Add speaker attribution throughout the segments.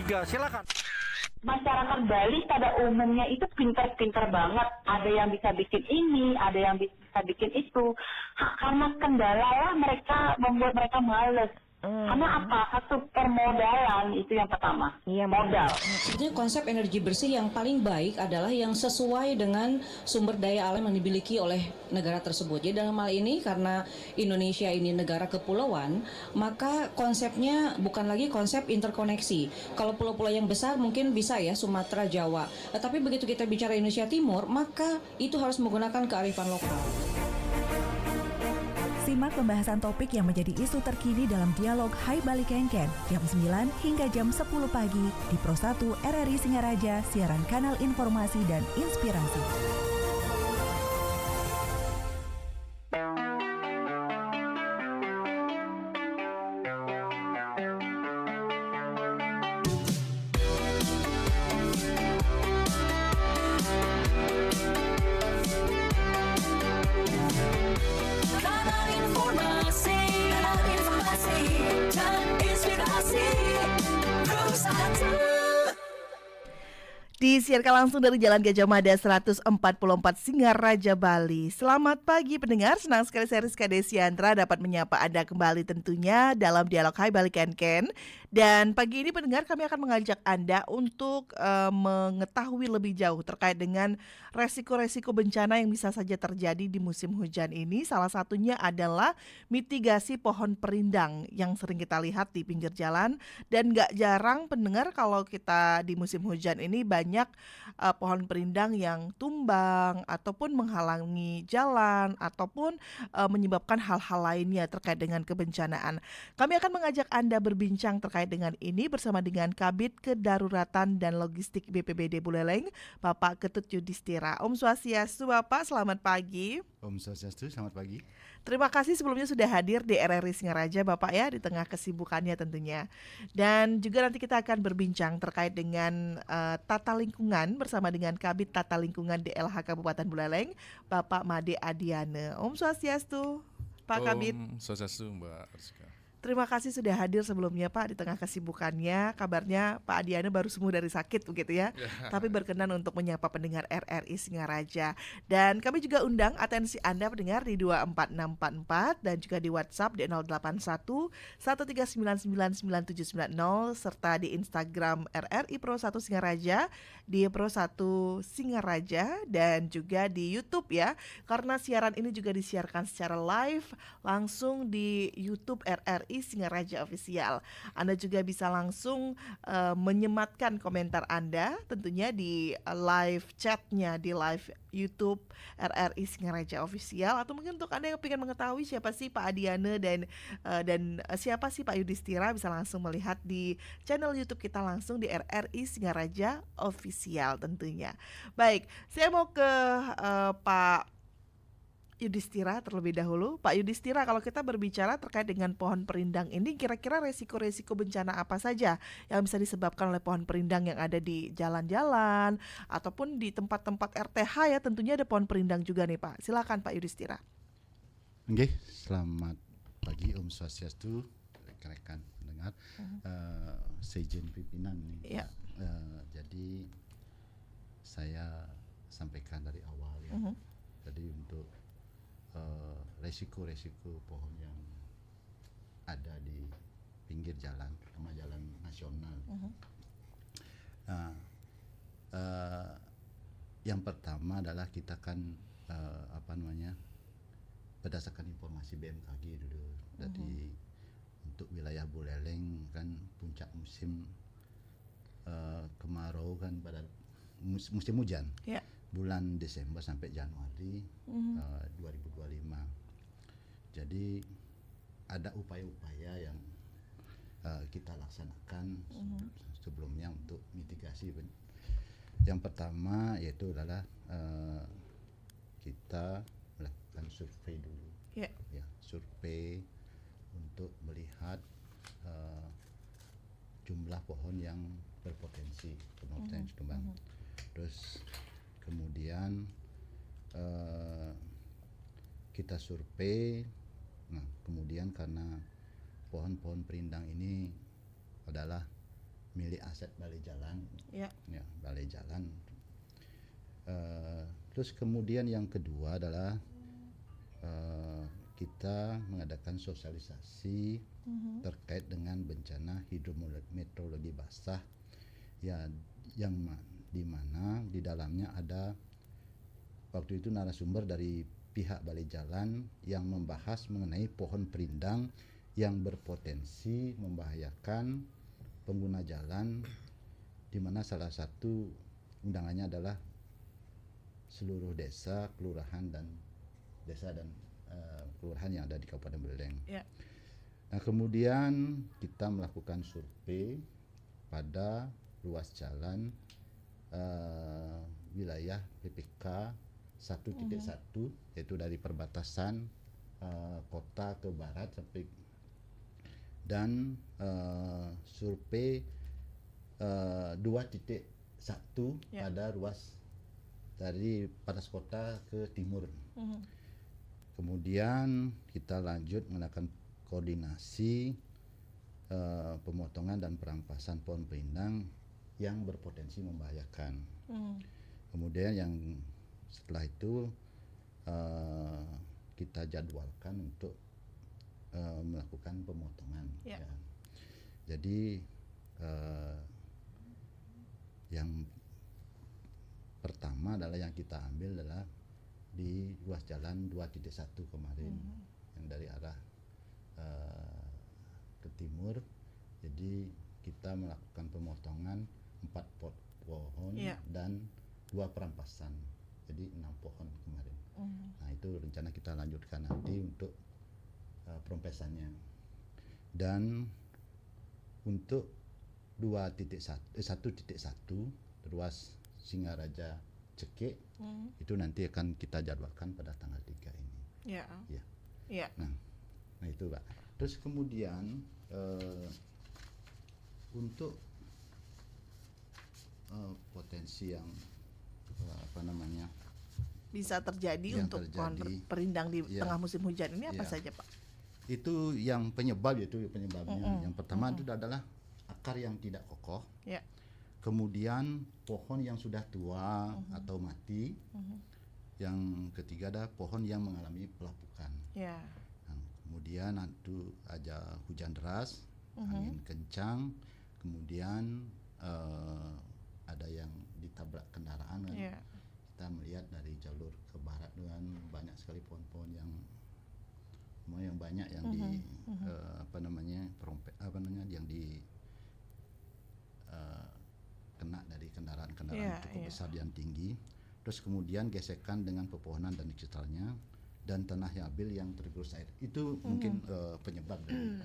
Speaker 1: 3. Silakan.
Speaker 2: Masyarakat Bali pada umumnya itu pintar-pintar banget. Ada yang bisa bikin ini, ada yang bisa bikin itu. Karena kendala lah mereka membuat mereka males. Karena apa? Satu permodalan itu yang pertama.
Speaker 3: Iya,
Speaker 2: modal.
Speaker 4: Sebetulnya konsep energi bersih yang paling baik adalah yang sesuai dengan sumber daya alam yang dimiliki oleh negara tersebut. Jadi dalam hal ini karena Indonesia ini negara kepulauan, maka konsepnya bukan lagi konsep interkoneksi. Kalau pulau-pulau yang besar mungkin bisa ya Sumatera, Jawa. Tapi begitu kita bicara Indonesia Timur, maka itu harus menggunakan kearifan lokal.
Speaker 5: Simak pembahasan topik yang menjadi isu terkini dalam dialog Hai Bali Kenken jam 9 hingga jam 10 pagi di Pro 1 RRI Singaraja, siaran kanal informasi dan inspirasi.
Speaker 6: Disiarkan langsung dari Jalan Gajah Mada 144 Singaraja, Bali. Selamat pagi pendengar, senang sekali saya Rizka Desiandra dapat menyapa Anda kembali tentunya dalam dialog Hai Bali Kenken. Dan pagi ini pendengar kami akan mengajak Anda untuk mengetahui lebih jauh terkait dengan resiko-resiko bencana yang bisa saja terjadi di musim hujan ini. Salah satunya adalah mitigasi pohon perindang yang sering kita lihat di pinggir jalan. Dan gak jarang pendengar kalau kita di musim hujan ini banyak pohon perindang yang tumbang ataupun menghalangi jalan ataupun menyebabkan hal-hal lainnya terkait dengan kebencanaan. Kami akan mengajak Anda berbincang terkait dengan ini bersama dengan Kabid Kedaruratan dan Logistik BPBD Buleleng, Bapak Ketut Yudhistira. Om Swastiastu Bapak, selamat pagi.
Speaker 7: Om Swastiastu, selamat pagi.
Speaker 6: Terima kasih sebelumnya sudah hadir di RRI Singaraja Bapak ya, di tengah kesibukannya tentunya. Dan juga nanti kita akan berbincang terkait dengan tata lingkungan bersama dengan Kabid Tata Lingkungan DLH Kabupaten Buleleng, Bapak Made Adiane. Om Swastiastu, Pak Kabid.
Speaker 8: Om Swastiastu, Mbak Rizka.
Speaker 6: Terima kasih sudah hadir sebelumnya Pak di tengah kesibukannya. Kabarnya Pak Adiane baru sembuh dari sakit begitu ya. Tapi berkenan untuk menyapa pendengar RRI Singaraja. Dan kami juga undang atensi Anda pendengar di 24644 dan juga di WhatsApp di 081 139999790 serta di Instagram RRI Pro 1 Singaraja, di Pro 1 Singaraja dan juga di YouTube ya. Karena siaran ini juga disiarkan secara live langsung di YouTube RRI Singaraja Official. Anda juga bisa langsung menyematkan komentar Anda tentunya di live chatnya di live YouTube RRI Singaraja Official, atau mungkin untuk Anda yang ingin mengetahui siapa sih Pak Adiane dan siapa sih Pak Yudhistira, bisa langsung melihat di channel YouTube kita langsung di RRI Singaraja Official tentunya. Baik, saya mau ke Pak Yudhistira terlebih dahulu. Pak Yudhistira, kalau kita berbicara terkait dengan pohon perindang ini, kira-kira resiko-resiko bencana apa saja yang bisa disebabkan oleh pohon perindang yang ada di jalan-jalan ataupun di tempat-tempat RTH ya, tentunya ada pohon perindang juga nih Pak. Silakan Pak Yudhistira.
Speaker 7: Oke, selamat pagi Om Swastiastu, rekan-rekan pendengar. Sejen pimpinan nih.
Speaker 6: Ya.
Speaker 7: Jadi saya sampaikan dari awal ya. Jadi untuk resiko-resiko pohon yang ada di pinggir jalan, terutama jalan nasional. Yang pertama adalah kita kan berdasarkan informasi BMKG dulu. Jadi untuk wilayah Buleleng kan puncak musim kemarau kan pada musim hujan.
Speaker 6: Ya.
Speaker 7: Bulan Desember sampai Januari 2025. Jadi ada upaya-upaya yang kita laksanakan sebelumnya untuk mitigasi. Yang pertama yaitu adalah kita melakukan survei dulu. Ya, survei untuk melihat jumlah pohon yang berpotensi tumbang. Terus kemudian kita survei. Nah, kemudian karena pohon-pohon perindang ini adalah milik aset balai jalan,
Speaker 6: Ya.
Speaker 7: ya balai jalan. Terus kemudian yang kedua adalah kita mengadakan sosialisasi terkait dengan bencana hidrometeorologi basah, ya di mana di dalamnya ada waktu itu narasumber dari pihak balai jalan yang membahas mengenai pohon perindang yang berpotensi membahayakan pengguna jalan, di mana salah satu undangannya adalah seluruh desa, kelurahan dan kelurahan yang ada di Kabupaten Buleleng.
Speaker 6: Ya.
Speaker 7: Nah, kemudian kita melakukan survei pada ruas jalan wilayah PPK 1.1, yaitu dari perbatasan kota ke barat sampai, dan survei 2.1 pada ruas dari patas kota ke timur. Kemudian kita lanjut melakukan koordinasi pemotongan dan perampasan pohon perindang yang berpotensi membahayakan. Kemudian yang setelah itu kita jadwalkan untuk melakukan pemotongan.
Speaker 6: Ya.
Speaker 7: Ya. Jadi yang pertama adalah yang kita ambil adalah di ruas jalan 2.1 kemarin, yang dari arah ke timur. Jadi kita melakukan pemotongan 4 pohon dan 2 perampasan, jadi 6 pohon kemarin. Nah, itu rencana kita lanjutkan nanti untuk perampesannya. Dan untuk 1.1 ruas Singaraja Cekek, itu nanti akan kita jadwalkan pada tanggal 3 ini.
Speaker 6: Ya.
Speaker 7: Ya.
Speaker 6: Ya.
Speaker 7: Nah itu Pak. Terus kemudian untuk potensi yang
Speaker 6: Bisa terjadi
Speaker 7: yang
Speaker 6: untuk pohon
Speaker 7: terjadi,
Speaker 6: perindang di
Speaker 7: ya,
Speaker 6: tengah musim hujan ini apa
Speaker 7: ya,
Speaker 6: saja, Pak?
Speaker 7: itu yang penyebabnya. Yang pertama itu adalah akar yang tidak kokoh.
Speaker 6: Ya.
Speaker 7: Kemudian pohon yang sudah tua atau mati. Yang ketiga ada pohon yang mengalami pelapukan.
Speaker 6: Ya.
Speaker 7: Nah, kemudian itu ada hujan deras, angin kencang, kemudian ada yang ditabrak kendaraan kan.
Speaker 6: Ya.
Speaker 7: Kita melihat dari jalur ke barat dengan banyak sekali pohon-pohon yang banyak yang yang di kena dari kendaraan cukup besar yang tinggi. Terus kemudian gesekan dengan pepohonan dan sekitarnya, dan tanah labil yang tergerus air. Itu mungkin penyebab dari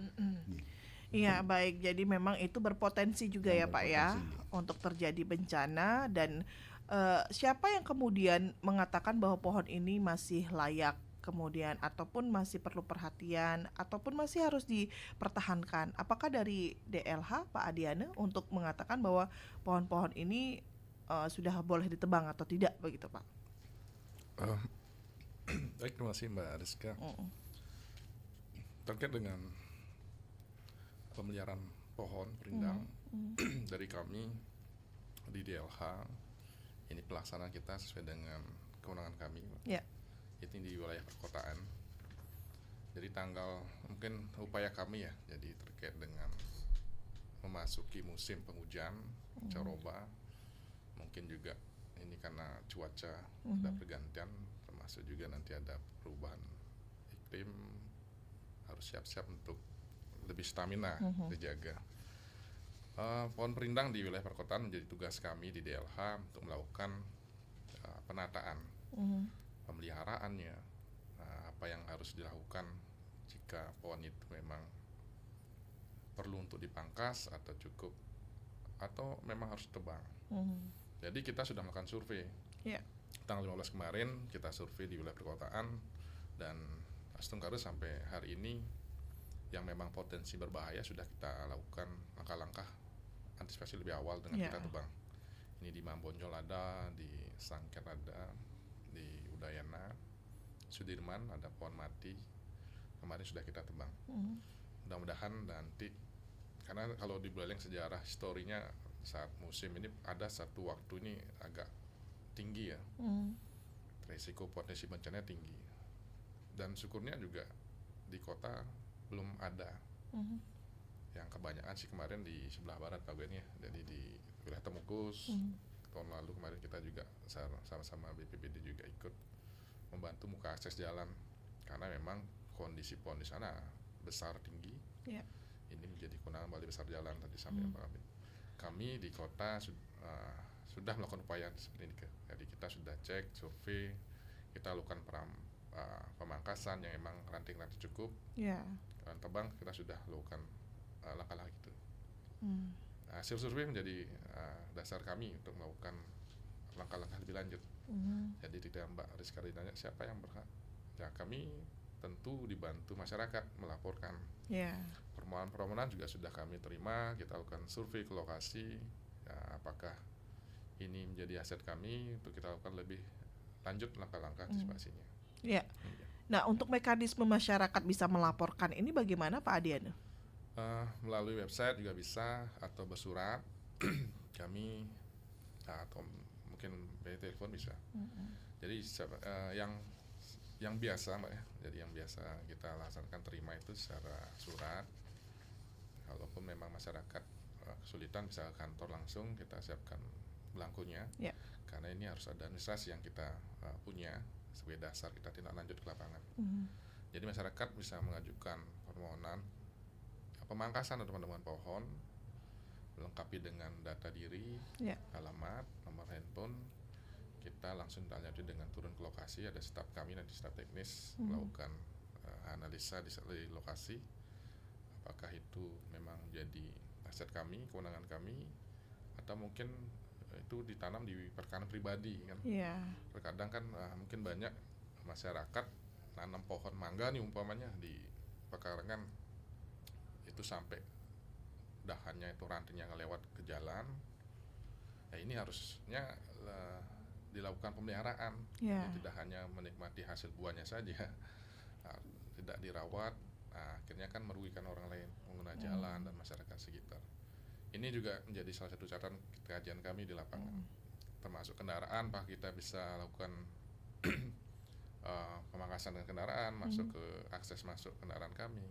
Speaker 6: Iya, baik. Jadi memang itu berpotensi juga ya, Pak ya,
Speaker 7: berpotensi.
Speaker 6: untuk terjadi bencana. Dan siapa yang kemudian mengatakan bahwa pohon ini masih layak kemudian, ataupun masih perlu perhatian, ataupun masih harus dipertahankan? Apakah dari DLH, Pak Adiana, untuk mengatakan bahwa pohon-pohon ini sudah boleh ditebang atau tidak, begitu Pak?
Speaker 8: Baik, terima kasih Mbak Rizka. Terkait dengan pemeliharaan pohon perindang dari kami di DLH, ini pelaksanaan kita sesuai dengan kewenangan kami.
Speaker 6: Ya.
Speaker 8: Itu di wilayah perkotaan. Jadi mungkin upaya kami ya, jadi terkait dengan memasuki musim penghujan, caroba, mungkin juga ini karena cuaca ada pergantian, termasuk juga nanti ada perubahan iklim, harus siap-siap untuk lebih stamina dijaga. Pohon perindang di wilayah perkotaan menjadi tugas kami di DLH untuk melakukan penataan, pemeliharaannya, apa yang harus dilakukan jika pohon itu memang perlu untuk dipangkas atau memang harus ditebang. Jadi kita sudah melakukan survei.
Speaker 6: Ya.
Speaker 8: Tanggal 15 kemarin kita survei di wilayah perkotaan, dan Astungkara sampai hari ini yang memang potensi berbahaya sudah kita lakukan langkah-langkah antisipasi lebih awal dengan kita tebang. Ini di Mambonjol ada, di Sangket ada, di Udayana, Sudirman ada pohon mati, kemarin sudah kita tebang. Mudah-mudahan nanti Karena kalau di Buleleng sejarah historinya saat musim ini ada satu waktu ini agak tinggi ya, resiko potensi bencananya tinggi, dan syukurnya juga di kota belum ada. Yang kebanyakan sih kemarin di sebelah barat Pak Gwen ya, jadi di wilayah Temukus. Tahun lalu kemarin kita juga sama-sama BPBD juga ikut membantu muka akses jalan, karena memang kondisi pohon di sana besar tinggi. Ini menjadi kewenangan Balai Besar Jalan tadi sampai Pak Amin. Kami di kota sudah melakukan upaya seperti ini. Jadi kita sudah cek, survei, kita lakukan pemangkasan yang memang ranting-ranting cukup. Dan tebang kita sudah lakukan langkah-langkah itu. Hasil survei menjadi dasar kami untuk melakukan langkah-langkah lebih lanjut. Jadi tidak Mbak Rizka ditanya siapa yang berhak. Ya kami tentu dibantu masyarakat melaporkan. Permohonan-permohonan juga sudah kami terima, kita lakukan survei ke lokasi, ya, apakah ini menjadi aset kami untuk kita lakukan lebih lanjut langkah-langkah antisipasinya.
Speaker 6: Nah, untuk mekanisme masyarakat bisa melaporkan ini bagaimana Pak Adian?
Speaker 8: Melalui website juga bisa, atau bersurat kami, atau mungkin by telepon bisa. Jadi yang biasa Mbak ya, jadi yang biasa kita laksanakan terima itu secara surat. Kalaupun memang masyarakat kesulitan bisa ke kantor langsung, kita siapkan belangkunya. Karena ini harus ada administrasi yang kita punya sebagai dasar kita tindak lanjut ke lapangan. Jadi masyarakat bisa mengajukan permohonan pemangkasan atau penemuan pohon, melengkapi dengan data diri, alamat, nomor handphone. Kita langsung lanjutin dengan turun ke lokasi, ada staf kami dan staf teknis melakukan analisa di lokasi, apakah itu memang jadi aset kami, kewenangan kami, atau mungkin itu ditanam di perkebunan pribadi kan. Terkadang kan mungkin banyak masyarakat nanam pohon mangga nih umpamanya di pekarangan, itu sampai dahannya itu rantingnya ngelewat ke jalan. Ya ini harusnya dilakukan pemeliharaan, tidak hanya menikmati hasil buahnya saja, tidak dirawat, akhirnya kan merugikan orang lain, pengguna jalan dan masyarakat sekitar. Ini juga menjadi salah satu catatan kajian kami di lapangan, termasuk kendaraan, Pak, kita bisa lakukan pemangkasan dengan kendaraan, masuk ke akses masuk kendaraan kami,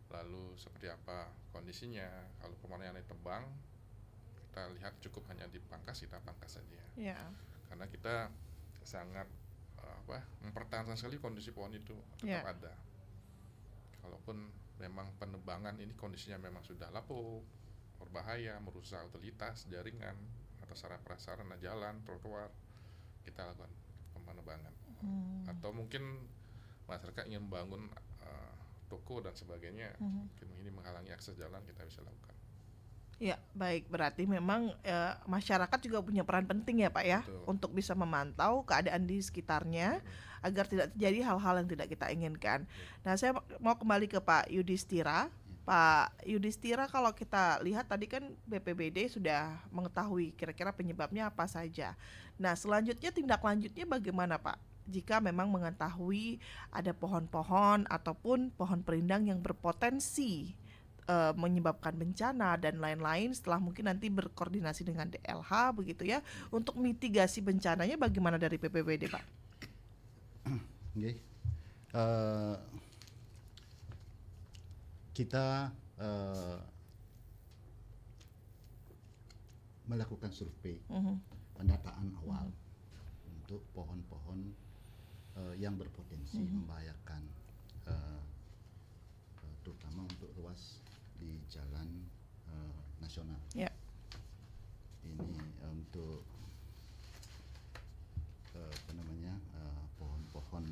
Speaker 8: lalu seperti apa kondisinya. Kalau pemandangan tebang, kita lihat cukup hanya dipangkas, kita pangkas saja. Karena kita sangat mempertahankan sekali kondisi pohon itu tetap ada. Kalaupun memang penebangan ini kondisinya memang sudah lapuk, berbahaya, merusak utilitas, jaringan, atau sarana jalan, trotoar, kita lakukan penebangan. Atau mungkin masyarakat ingin membangun toko dan sebagainya, mungkin ini menghalangi akses jalan, kita bisa lakukan.
Speaker 6: Baik, berarti memang masyarakat juga punya peran penting ya Pak ya. Betul. Untuk bisa memantau keadaan di sekitarnya agar tidak terjadi hal-hal yang tidak kita inginkan. Nah, saya mau kembali ke Pak Yudhistira. Pak Yudhistira, kalau kita lihat tadi kan BPBD sudah mengetahui kira-kira penyebabnya apa saja. Nah, selanjutnya tindak lanjutnya bagaimana Pak? Jika memang mengetahui ada pohon-pohon ataupun pohon perindang yang berpotensi menyebabkan bencana dan lain-lain, setelah mungkin nanti berkoordinasi dengan DLH begitu ya, untuk mitigasi bencananya bagaimana dari BPBD Pak?
Speaker 7: Kita melakukan survei pendataan awal untuk pohon-pohon yang berpotensi membahayakan, terutama untuk ruas di jalan nasional. Ini untuk pohon-pohon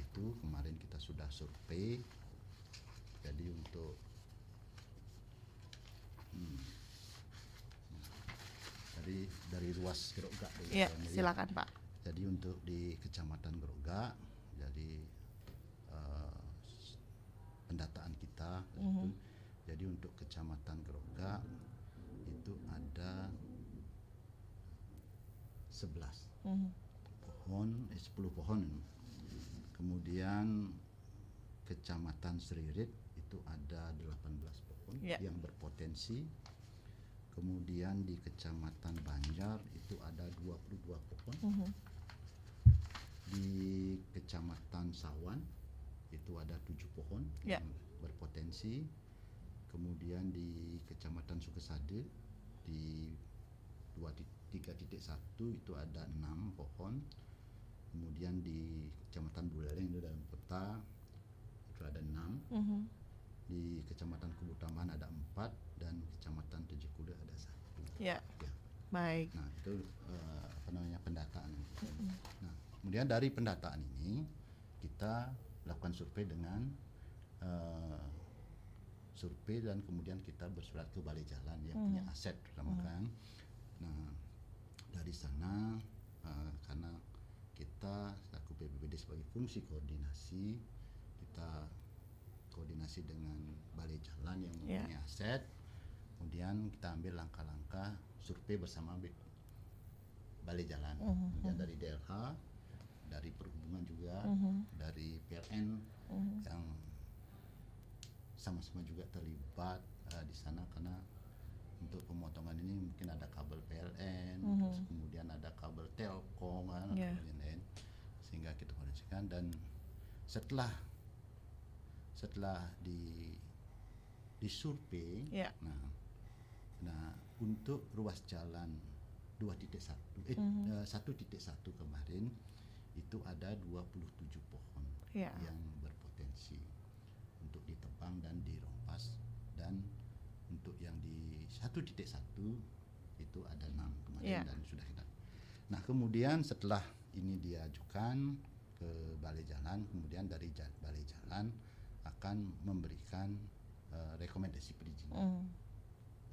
Speaker 7: itu kemarin kita sudah survei. Jadi untuk dari ruas Grogak dulu.
Speaker 6: Silakan Pak.
Speaker 7: Jadi untuk di Kecamatan Grogak, jadi pendataan kita itu, jadi untuk Kecamatan Grogak itu ada 11 pohon, 10 pohon. Kemudian Kecamatan Seririt itu ada 18 pohon. pohon
Speaker 6: Ya.
Speaker 7: yang berpotensi. Kemudian di Kecamatan Banjar itu ada 22 pohon. Di Kecamatan Sawan itu ada 7 pohon
Speaker 6: Ya.
Speaker 7: yang berpotensi. Kemudian di Kecamatan Sukesade di 3.1 itu ada 6 pohon. Kemudian di Kecamatan Buleleng itu dalam kota itu ada 6. Di Kecamatan Kubu Tambahan ada 4 dan Kecamatan Tujuh Kuda ada 1.
Speaker 6: Ya.
Speaker 7: Ya.
Speaker 6: Baik.
Speaker 7: Nah itu pendataan. Nah kemudian dari pendataan ini kita lakukan survei dengan survei dan kemudian kita bersurat ke Balai Jalan yang punya aset pertama kan. Nah dari sana karena kita selaku BPBD sebagai fungsi koordinasi, kita koordinasi dengan Balai Jalan yang mempunyai aset, kemudian kita ambil langkah-langkah survei bersama Balai Jalan, kemudian dari DLH, dari perhubungan juga, dari PLN yang sama-sama juga terlibat di sana karena untuk pemotongan ini mungkin ada kabel PLN, terus kemudian ada kabel Telkom kan, lain-lain, sehingga kita koordinasikan dan setelah disurvei, nah untuk ruas jalan 1.1 kemarin itu ada 27 pohon yang berpotensi untuk ditebang dan dirompas, dan untuk yang di 1.1 itu ada 6 kemarin dan sudah kita. Nah kemudian setelah ini diajukan ke Balai Jalan, kemudian dari Balai Jalan akan memberikan rekomendasi perizinan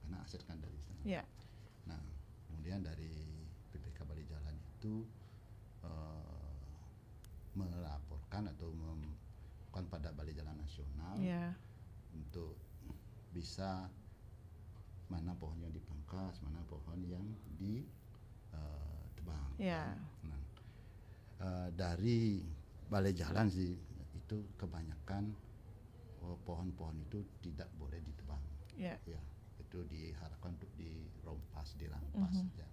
Speaker 7: karena aset kan dari sana. Nah kemudian dari PPK Balai Jalan itu melaporkan atau melakukan pada Balai Jalan Nasional untuk bisa mana pohon yang dipangkas, mana pohon yang ditebang. Nah, dari Balai Jalan sih itu kebanyakan pohon-pohon itu tidak boleh ditebang. Ya, itu diharapkan untuk dirompas, dirampas saja.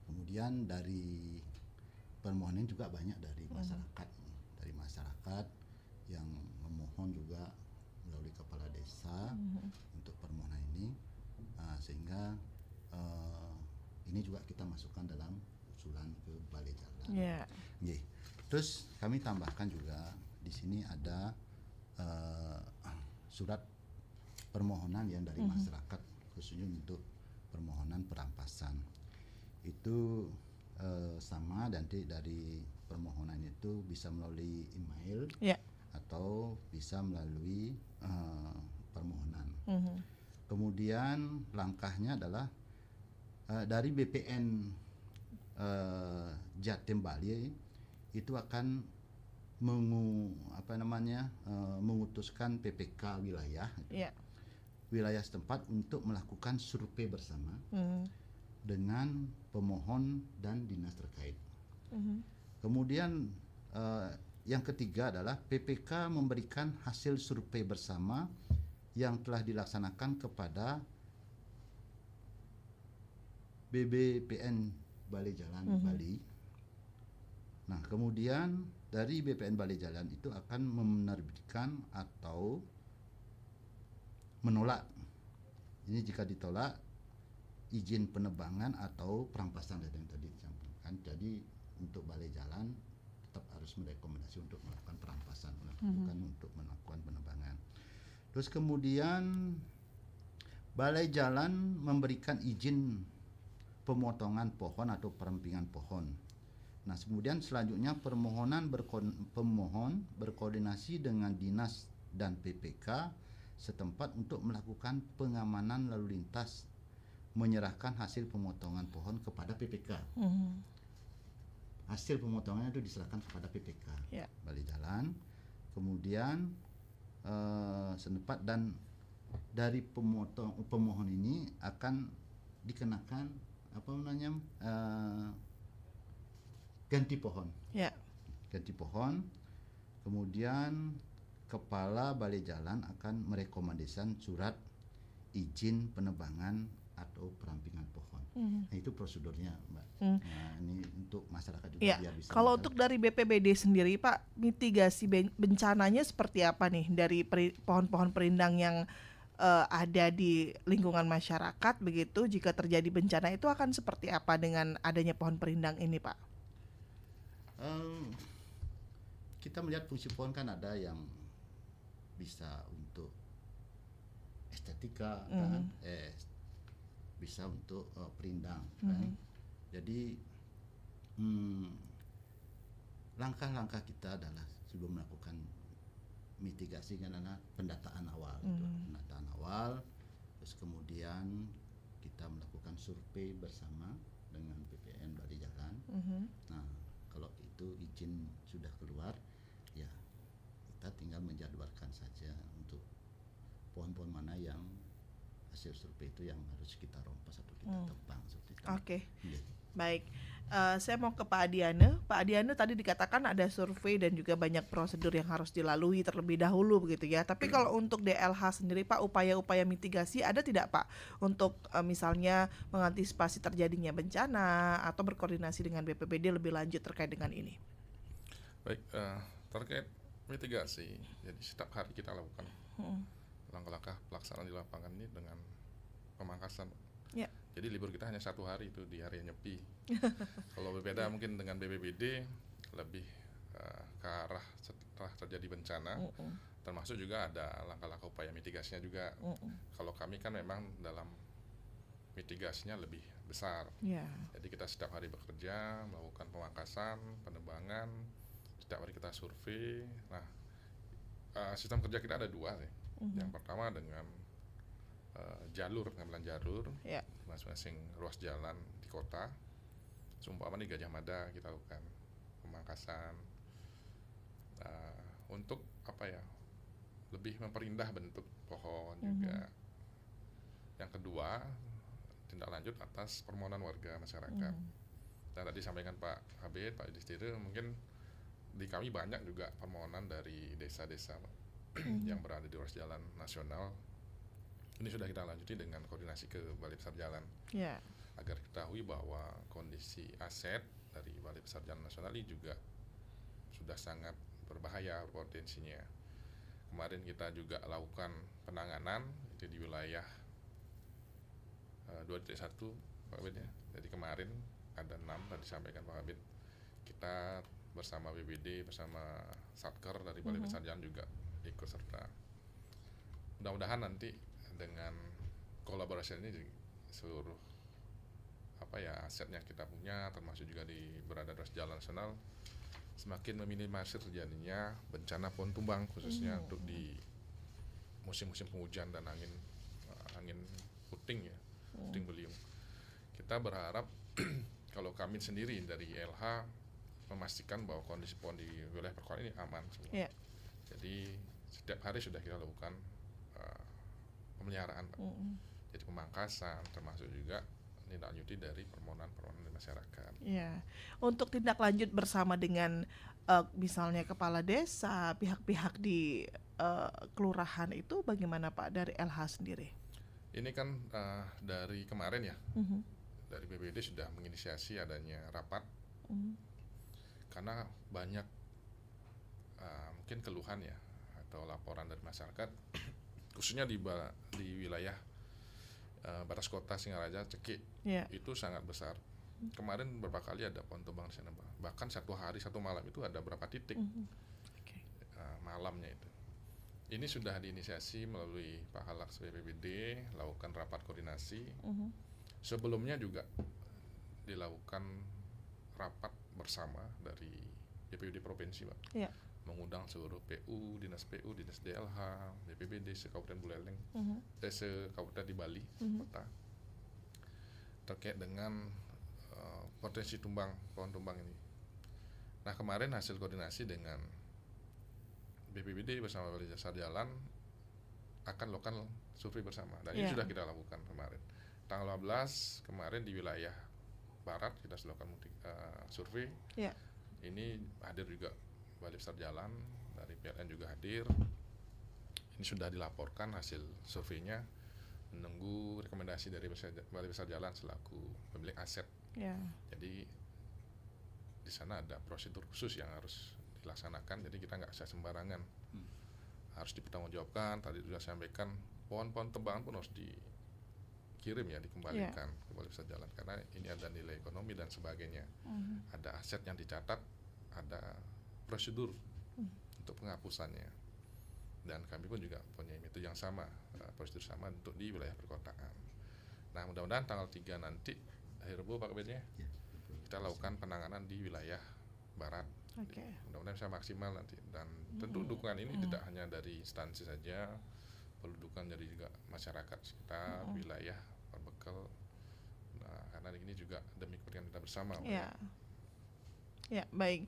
Speaker 7: Kemudian dari permohonan juga banyak dari masyarakat yang memohon juga melalui kepala desa untuk permohonan ini, sehingga ini juga kita masukkan dalam usulan ke Balai Jalan. Terus kami tambahkan juga di sini ada surat permohonan yang dari masyarakat khususnya untuk permohonan perampasan. Itu sama, nanti dari permohonan itu bisa melalui email atau bisa melalui permohonan. Kemudian langkahnya adalah dari BPN Jatim Bali itu akan mengutuskan PPK wilayah setempat untuk melakukan survei bersama dengan pemohon dan dinas terkait. Kemudian yang ketiga adalah PPK memberikan hasil survei bersama yang telah dilaksanakan kepada BBPN Balai Jalan Bali. Nah, kemudian dari BPN Balai Jalan itu akan menerbitkan atau menolak. Ini jika ditolak izin penebangan atau perampasan yang tadi disampaikan. Jadi untuk Balai Jalan tetap harus merekomendasi untuk melakukan perampasan, bukan untuk melakukan penebangan. Terus kemudian Balai Jalan memberikan izin pemotongan pohon atau perampingan pohon. Nah, kemudian selanjutnya pemohon berkoordinasi dengan dinas dan PPK setempat untuk melakukan pengamanan lalu lintas, menyerahkan hasil pemotongan pohon kepada PPK. Hasil pemotongannya itu diserahkan kepada PPK Balai Jalan. Kemudian setempat dan dari pemohon ini akan dikenakan ganti pohon. Ganti pohon. Kemudian kepala balai jalan akan merekomendasikan surat izin penebangan atau perampingan pohon. Nah, itu prosedurnya, Mbak. Nah, ini untuk masyarakat juga
Speaker 6: Ya,
Speaker 7: biar bisa.
Speaker 6: kalau untuk dari BPBD sendiri, Pak, mitigasi bencananya seperti apa nih dari pohon-pohon perindang yang ada di lingkungan masyarakat begitu? Jika terjadi bencana itu akan seperti apa dengan adanya pohon perindang ini, Pak?
Speaker 7: Kita melihat fungsi pohon kan ada yang bisa untuk estetika, kan? Bisa untuk perindang, kan? Jadi langkah-langkah kita adalah sebelum melakukan mitigasi kan adalah pendataan awal, pendataan awal, terus kemudian kita melakukan survei bersama dengan BPN Balai Jalan. Nah, kalau itu izin sudah keluar, ya kita tinggal menjadwalkan saja untuk pohon-pohon mana yang hasil survei itu yang harus kita rompas atau kita tebang seperti itu.
Speaker 6: Oke. Baik. Saya mau ke Pak Adiana. Pak Adiana tadi dikatakan ada survei dan juga banyak prosedur yang harus dilalui terlebih dahulu begitu ya. Tapi kalau untuk DLH sendiri Pak, upaya-upaya mitigasi ada tidak Pak untuk misalnya mengantisipasi terjadinya bencana atau berkoordinasi dengan BPBD lebih lanjut terkait dengan ini?
Speaker 8: Baik, terkait mitigasi, jadi setiap hari kita lakukan langkah-langkah pelaksanaan di lapangan ini dengan pemangkasan.
Speaker 6: Ya.
Speaker 8: Jadi libur kita hanya 1 hari itu di hari Nyepi. Kalau berbeda mungkin dengan BPBD lebih ke arah setelah terjadi bencana, termasuk juga ada langkah-langkah upaya mitigasinya juga. Kalau kami kan memang dalam mitigasinya lebih besar. Jadi kita setiap hari bekerja, melakukan pemangkasan, penebangan, setiap hari kita survei. Nah, sistem kerja kita ada 2 sih. Yang pertama dengan pengambilan jalur, masing-masing ruas jalan di kota. Seumpama di Gajah Mada kita lakukan pemangkasan untuk lebih memperindah bentuk pohon juga. Yang kedua, tindak lanjut atas permohonan warga masyarakat. Dan tadi sampaikan Pak Habib, Pak Yudhistira, mungkin di kami banyak juga permohonan dari desa-desa yang berada di ruas jalan nasional. Ini sudah kita lanjuti dengan koordinasi ke Balai Besar Jalan, agar ketahui bahwa kondisi aset dari Balai Besar Jalan Nasional ini juga sudah sangat berbahaya potensinya. Kemarin kita juga lakukan penanganan itu di wilayah 2.1 Pak Kabid ya. Jadi kemarin ada 6 tadi disampaikan Pak Kabid. Kita bersama BPBD, bersama Satker dari Balai Besar Jalan juga ikut serta. Mudah-mudahan nanti dengan kolaborasi ini seluruh aset yang kita punya, termasuk juga di berada di jalan nasional, semakin meminimalisir terjadinya bencana pohon tumbang, khususnya untuk di musim-musim penghujan dan angin puting ya, puting beliung. Kita berharap kalau kami sendiri dari LH memastikan bahwa kondisi pohon di wilayah perkotaan ini aman semua. Jadi setiap hari sudah kita lakukan pemeliharaan, Pak. Jadi pemangkasan, termasuk juga tindak lanjuti dari permohonan-permohonan dari masyarakat.
Speaker 6: Untuk tindak lanjut bersama dengan misalnya kepala desa, pihak-pihak di kelurahan itu bagaimana Pak dari LH sendiri?
Speaker 8: Ini kan dari kemarin ya, dari BPBD sudah menginisiasi adanya rapat, karena banyak mungkin keluhan ya atau laporan dari masyarakat, khususnya di wilayah batas kota Singaraja, Cekik, itu sangat besar. Kemarin beberapa kali ada pohon tumbang di sana, bahkan 1 hari 1 malam itu ada berapa titik malamnya itu. Ini sudah diinisiasi melalui Pak Halak BPBD, lakukan rapat koordinasi. Sebelumnya juga dilakukan rapat bersama dari BPBD provinsi, Pak. Mengundang seluruh PU, dinas DLH, BPBD se-Kabupaten Buleleng, se-Kabupaten di Bali, kota, terkait dengan potensi pohon tumbang ini. Nah, kemarin hasil koordinasi dengan BPBD bersama Balai Besar Jalan akan lakukan survei bersama, dan ini sudah kita lakukan kemarin. Tanggal 15 kemarin di wilayah barat kita sudah lakukan survei. Ini hadir juga Balai Besar Jalan dari PLN juga hadir. Ini sudah dilaporkan hasil surveinya, menunggu rekomendasi dari Balai Besar Jalan selaku pemilik aset. Jadi di sana ada prosedur khusus yang harus dilaksanakan, jadi kita nggak bisa sembarangan. Harus dipertanggungjawabkan. Tadi sudah saya sampaikan, pohon-pohon tebangan pun harus dikirim ya, dikembalikan ke Balai Besar Jalan, karena ini ada nilai ekonomi dan sebagainya. Ada aset yang dicatat, ada prosedur untuk penghapusannya, dan kami pun juga punya metode yang sama, prosedur sama untuk di wilayah perkotaan. Nah, mudah-mudahan tanggal 3 nanti akhir Rabu Pak Kabitnya kita lakukan penanganan di wilayah barat. Mudah-mudahan bisa maksimal nanti, dan tentu dukungan ini tidak hanya dari instansi saja, perlu dukungan dari juga masyarakat sekitar wilayah Bekel. Nah, karena ini juga demi kepentingan kita bersama.
Speaker 6: Ya, baik.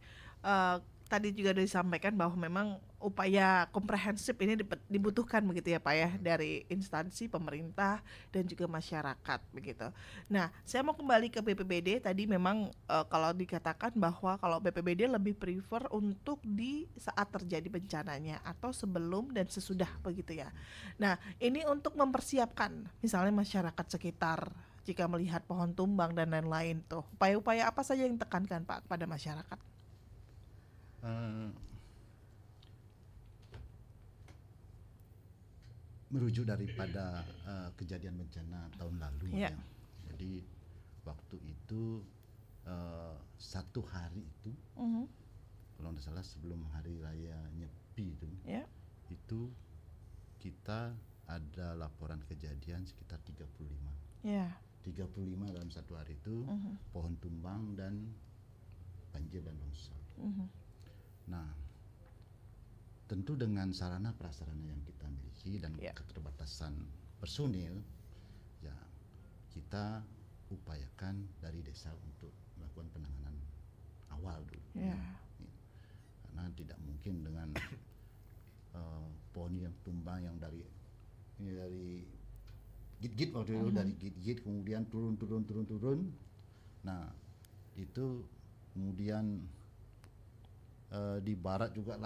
Speaker 6: Tadi juga disampaikan bahwa memang upaya komprehensif ini dibutuhkan begitu ya Pak ya, dari instansi pemerintah dan juga masyarakat begitu. Nah, saya mau kembali ke BPBD. Tadi memang kalau dikatakan bahwa kalau BPBD lebih prefer untuk di saat terjadi bencananya atau sebelum dan sesudah begitu ya. Nah, ini untuk mempersiapkan misalnya masyarakat sekitar jika melihat pohon tumbang dan lain-lain tuh. Upaya-upaya apa saja yang ditekankan Pak kepada masyarakat?
Speaker 7: Merujuk daripada kejadian bencana tahun lalu ya. Jadi waktu itu 1 hari itu kalau tidak salah sebelum hari raya Nyepi itu kita ada laporan kejadian sekitar 35 dalam 1 hari itu, pohon tumbang dan banjir dan longsor. Nah, tentu dengan sarana prasarana yang kita miliki dan keterbatasan personil, ya kita upayakan dari desa untuk melakukan penanganan awal dulu. Karena tidak mungkin dengan pohon yang tumbang yang dari git-git waktu itu, dari git-git kemudian turun. Nah, itu kemudian di barat juga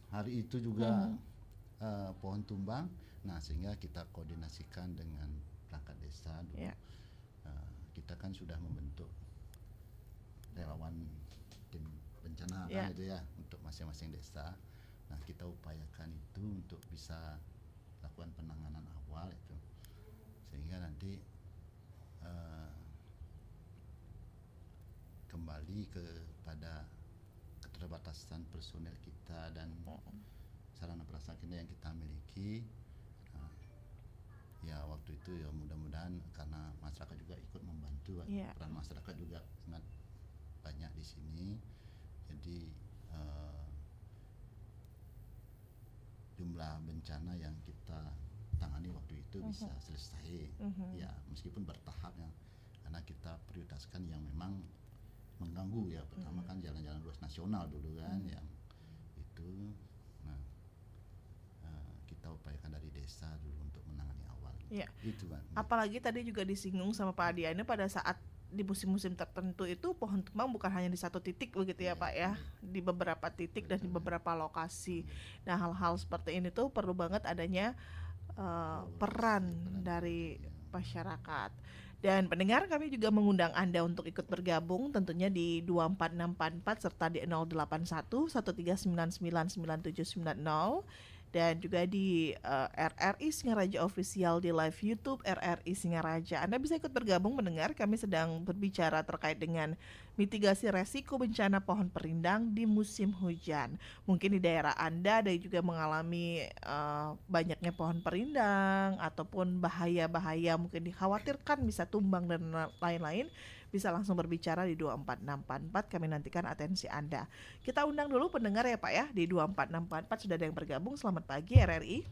Speaker 7: hari itu juga pohon tumbang. Nah, sehingga kita koordinasikan dengan perangkat desa dulu. Kita kan sudah membentuk relawan tim bencana kan itu ya untuk masing-masing desa. Nah, kita upayakan itu untuk bisa lakukan penanganan awal itu, sehingga nanti kembali kepada keterbatasan personel kita dan sarana prasarana yang kita miliki. Ya waktu itu ya mudah-mudahan karena masyarakat juga ikut membantu, peran masyarakat juga sangat banyak di sini. Jadi jumlah bencana yang kita tangani waktu itu bisa selesai. Ya meskipun bertahap ya, karena kita prioritaskan yang memang mengganggu ya. Pertama kan jalan-jalan ruas nasional dulu kan yang itu. Nah, kita upayakan dari desa dulu untuk menangani awal. Itu kan.
Speaker 6: Apalagi tadi juga disinggung sama Pak Adiana pada saat di musim-musim tertentu itu pohon tumbang bukan hanya di satu titik begitu ya Pak ya, di beberapa titik dan di beberapa lokasi. Nah, hal-hal seperti ini tuh perlu banget adanya peran dari masyarakat. Dan pendengar, kami juga mengundang Anda untuk ikut bergabung tentunya di 24644 serta di 081 139999790 dan juga di RRI Singaraja Official di live YouTube RRI Singaraja. Anda bisa ikut bergabung mendengar, kami sedang berbicara terkait dengan mitigasi resiko bencana pohon perindang di musim hujan. Mungkin di daerah Anda ada juga mengalami banyaknya pohon perindang ataupun bahaya-bahaya mungkin dikhawatirkan bisa tumbang dan lain-lain. Bisa langsung berbicara di 24644, kami nantikan atensi Anda. Kita undang dulu pendengar ya Pak ya, di 24644 sudah ada yang bergabung. Selamat pagi RRI.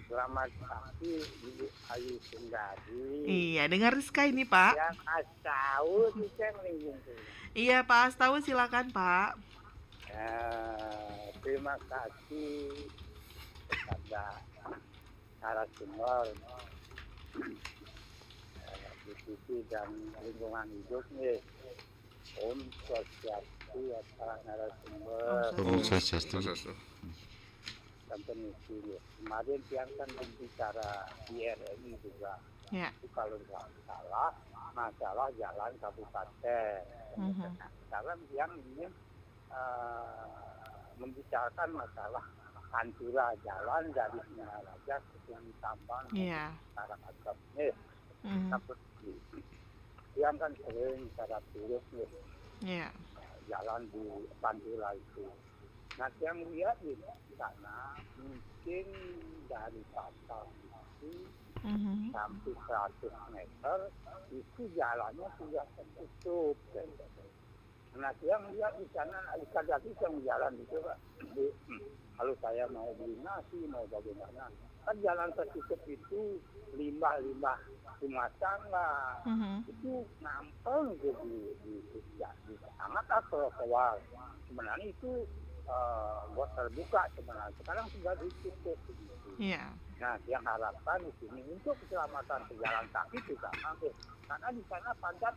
Speaker 1: Selamat pagi Ibu Ayu Sundari.
Speaker 6: Iya, dengar Rizka ini Pak.
Speaker 1: Yang Astawu bisa melinggung.
Speaker 6: Iya Pak Astawu, silakan Pak.
Speaker 1: Terima kasih kepada narasumber diskusi dan lingkungan hidup nih. Om Swastiastu ya Pak narasumber.
Speaker 7: Om Swastiastu.
Speaker 1: Dan permisi ya. Kemarin yang kan berbicara di RRI juga.
Speaker 6: Ya.
Speaker 1: Itu kalau nggak salah masalah jalan kabupaten. Sekarang yang ini membicarakan masalah Pantura jalan dari Singaraja ke Sungai Tambang. Sekarang agak seperti yang kan sering cara turut jalan di Pantura itu. Nah, yang lihat di sana mungkin dari pasar itu sampai 100 meter itu jalannya sudah tertutup. Nah, yang lihat di sana kadang-kadang yang jalan itu Pak. Kalau saya mau beli nasi, mau bagaimana, kan jalan tertutup itu limbah-limbah rumah tangga itu nampel di sangat trotoar. Sebenarnya itu buat terbuka sebenarnya. Sekarang sudah ditutup. Nah, yang harapkan di sini untuk keselamatan pejalan kaki juga karena di sana padat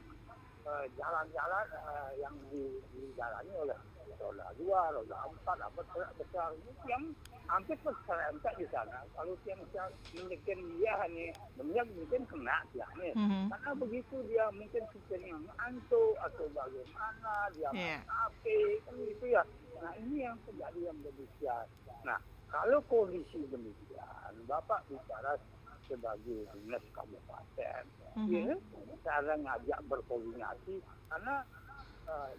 Speaker 1: jalan-jalan yang dijalani oleh roda 2, roda 4, besar yang hampir terserempet di sana. Kalau yang mungkin dia hanya mungkin kena dia karena begitu dia mungkin sistemnya ngantuk atau bagaimana dia capek kan gitu ya. Nah, ini yang terjadi yang demikian. Nah, kalau kondisi demikian, Bapak bicara sebagai dinas kabupaten, cara ngajak berkoordinasi karena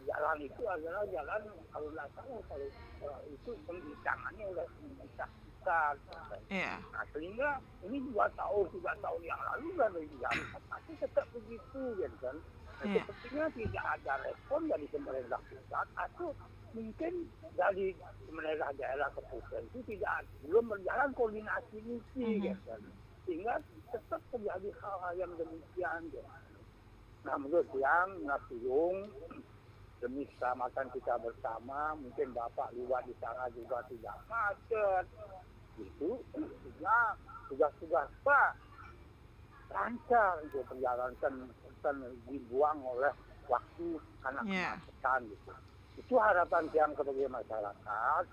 Speaker 1: jalan itu adalah jalan kalau nggak salah kalau itu ditangani oleh pemerintah pusat. Nah, sehingga ini 2 tahun yang lalu kan jalan tapi tetap begitu kan. Nah, sepertinya tidak ada respon dari pemerintah pusat atau mungkin dari pemerintah daerah ke pusat itu belum berjalan koordinasi misi kan. Sehingga tetap terjadi hal-hal yang demikian kan. Nah, menurut yang Nasiung demi keselamatan kita bersama, mungkin Bapak lihat di sana juga tidak macet. Itu tugas-tugas Pak lancar untuk perjalanan dibuang oleh waktu anak kemacetan gitu. Itu harapan yang sebagai masyarakat.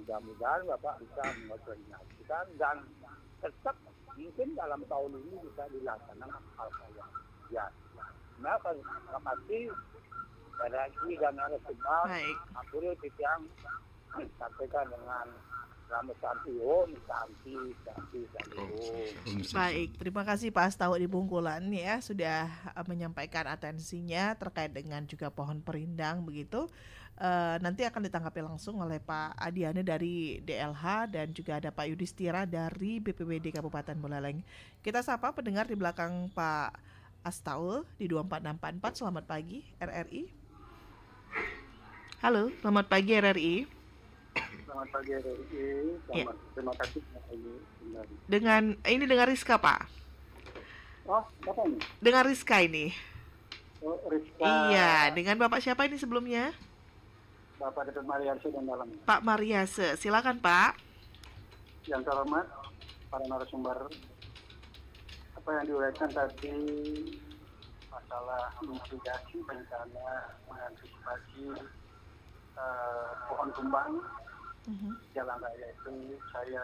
Speaker 1: Mudah-mudahan Bapak bisa mengkoordinasikan dan tetap mungkin dalam tahun ini bisa dilaksanakan hal-hal yang biasa. Nah, terima kasih RRI dan narasumber. Akhirnya yang disampaikan dengan Selamat Santi Om, Santi.
Speaker 6: Baik, terima kasih Pak Astawa di Bungkulan ya sudah menyampaikan atensinya terkait dengan juga pohon perindang begitu. Nanti akan ditanggapi langsung oleh Pak Adiane dari DLH dan juga ada Pak Yudhistira dari BPBD Kabupaten Buleleng. Kita sapa pendengar di belakang Pak Astawa di 24644. Selamat pagi RRI. Halo, selamat pagi RRI.
Speaker 1: Selamat pagi RRI. Terima kasih.
Speaker 6: Dengan Rizka Pak.
Speaker 1: Oh, siapa ini?
Speaker 6: Dengan Rizka ini.
Speaker 1: Oh, Rizka.
Speaker 6: Iya, dengan Bapak siapa ini sebelumnya?
Speaker 1: Bapak Dr. Mariase dan dalam.
Speaker 6: Pak Mariase, silakan Pak.
Speaker 1: Yang terhormat para narasumber, apa yang diuraikan tadi masalah mitigasi bencana mengantisipasi pohon tumbang jalan raya itu saya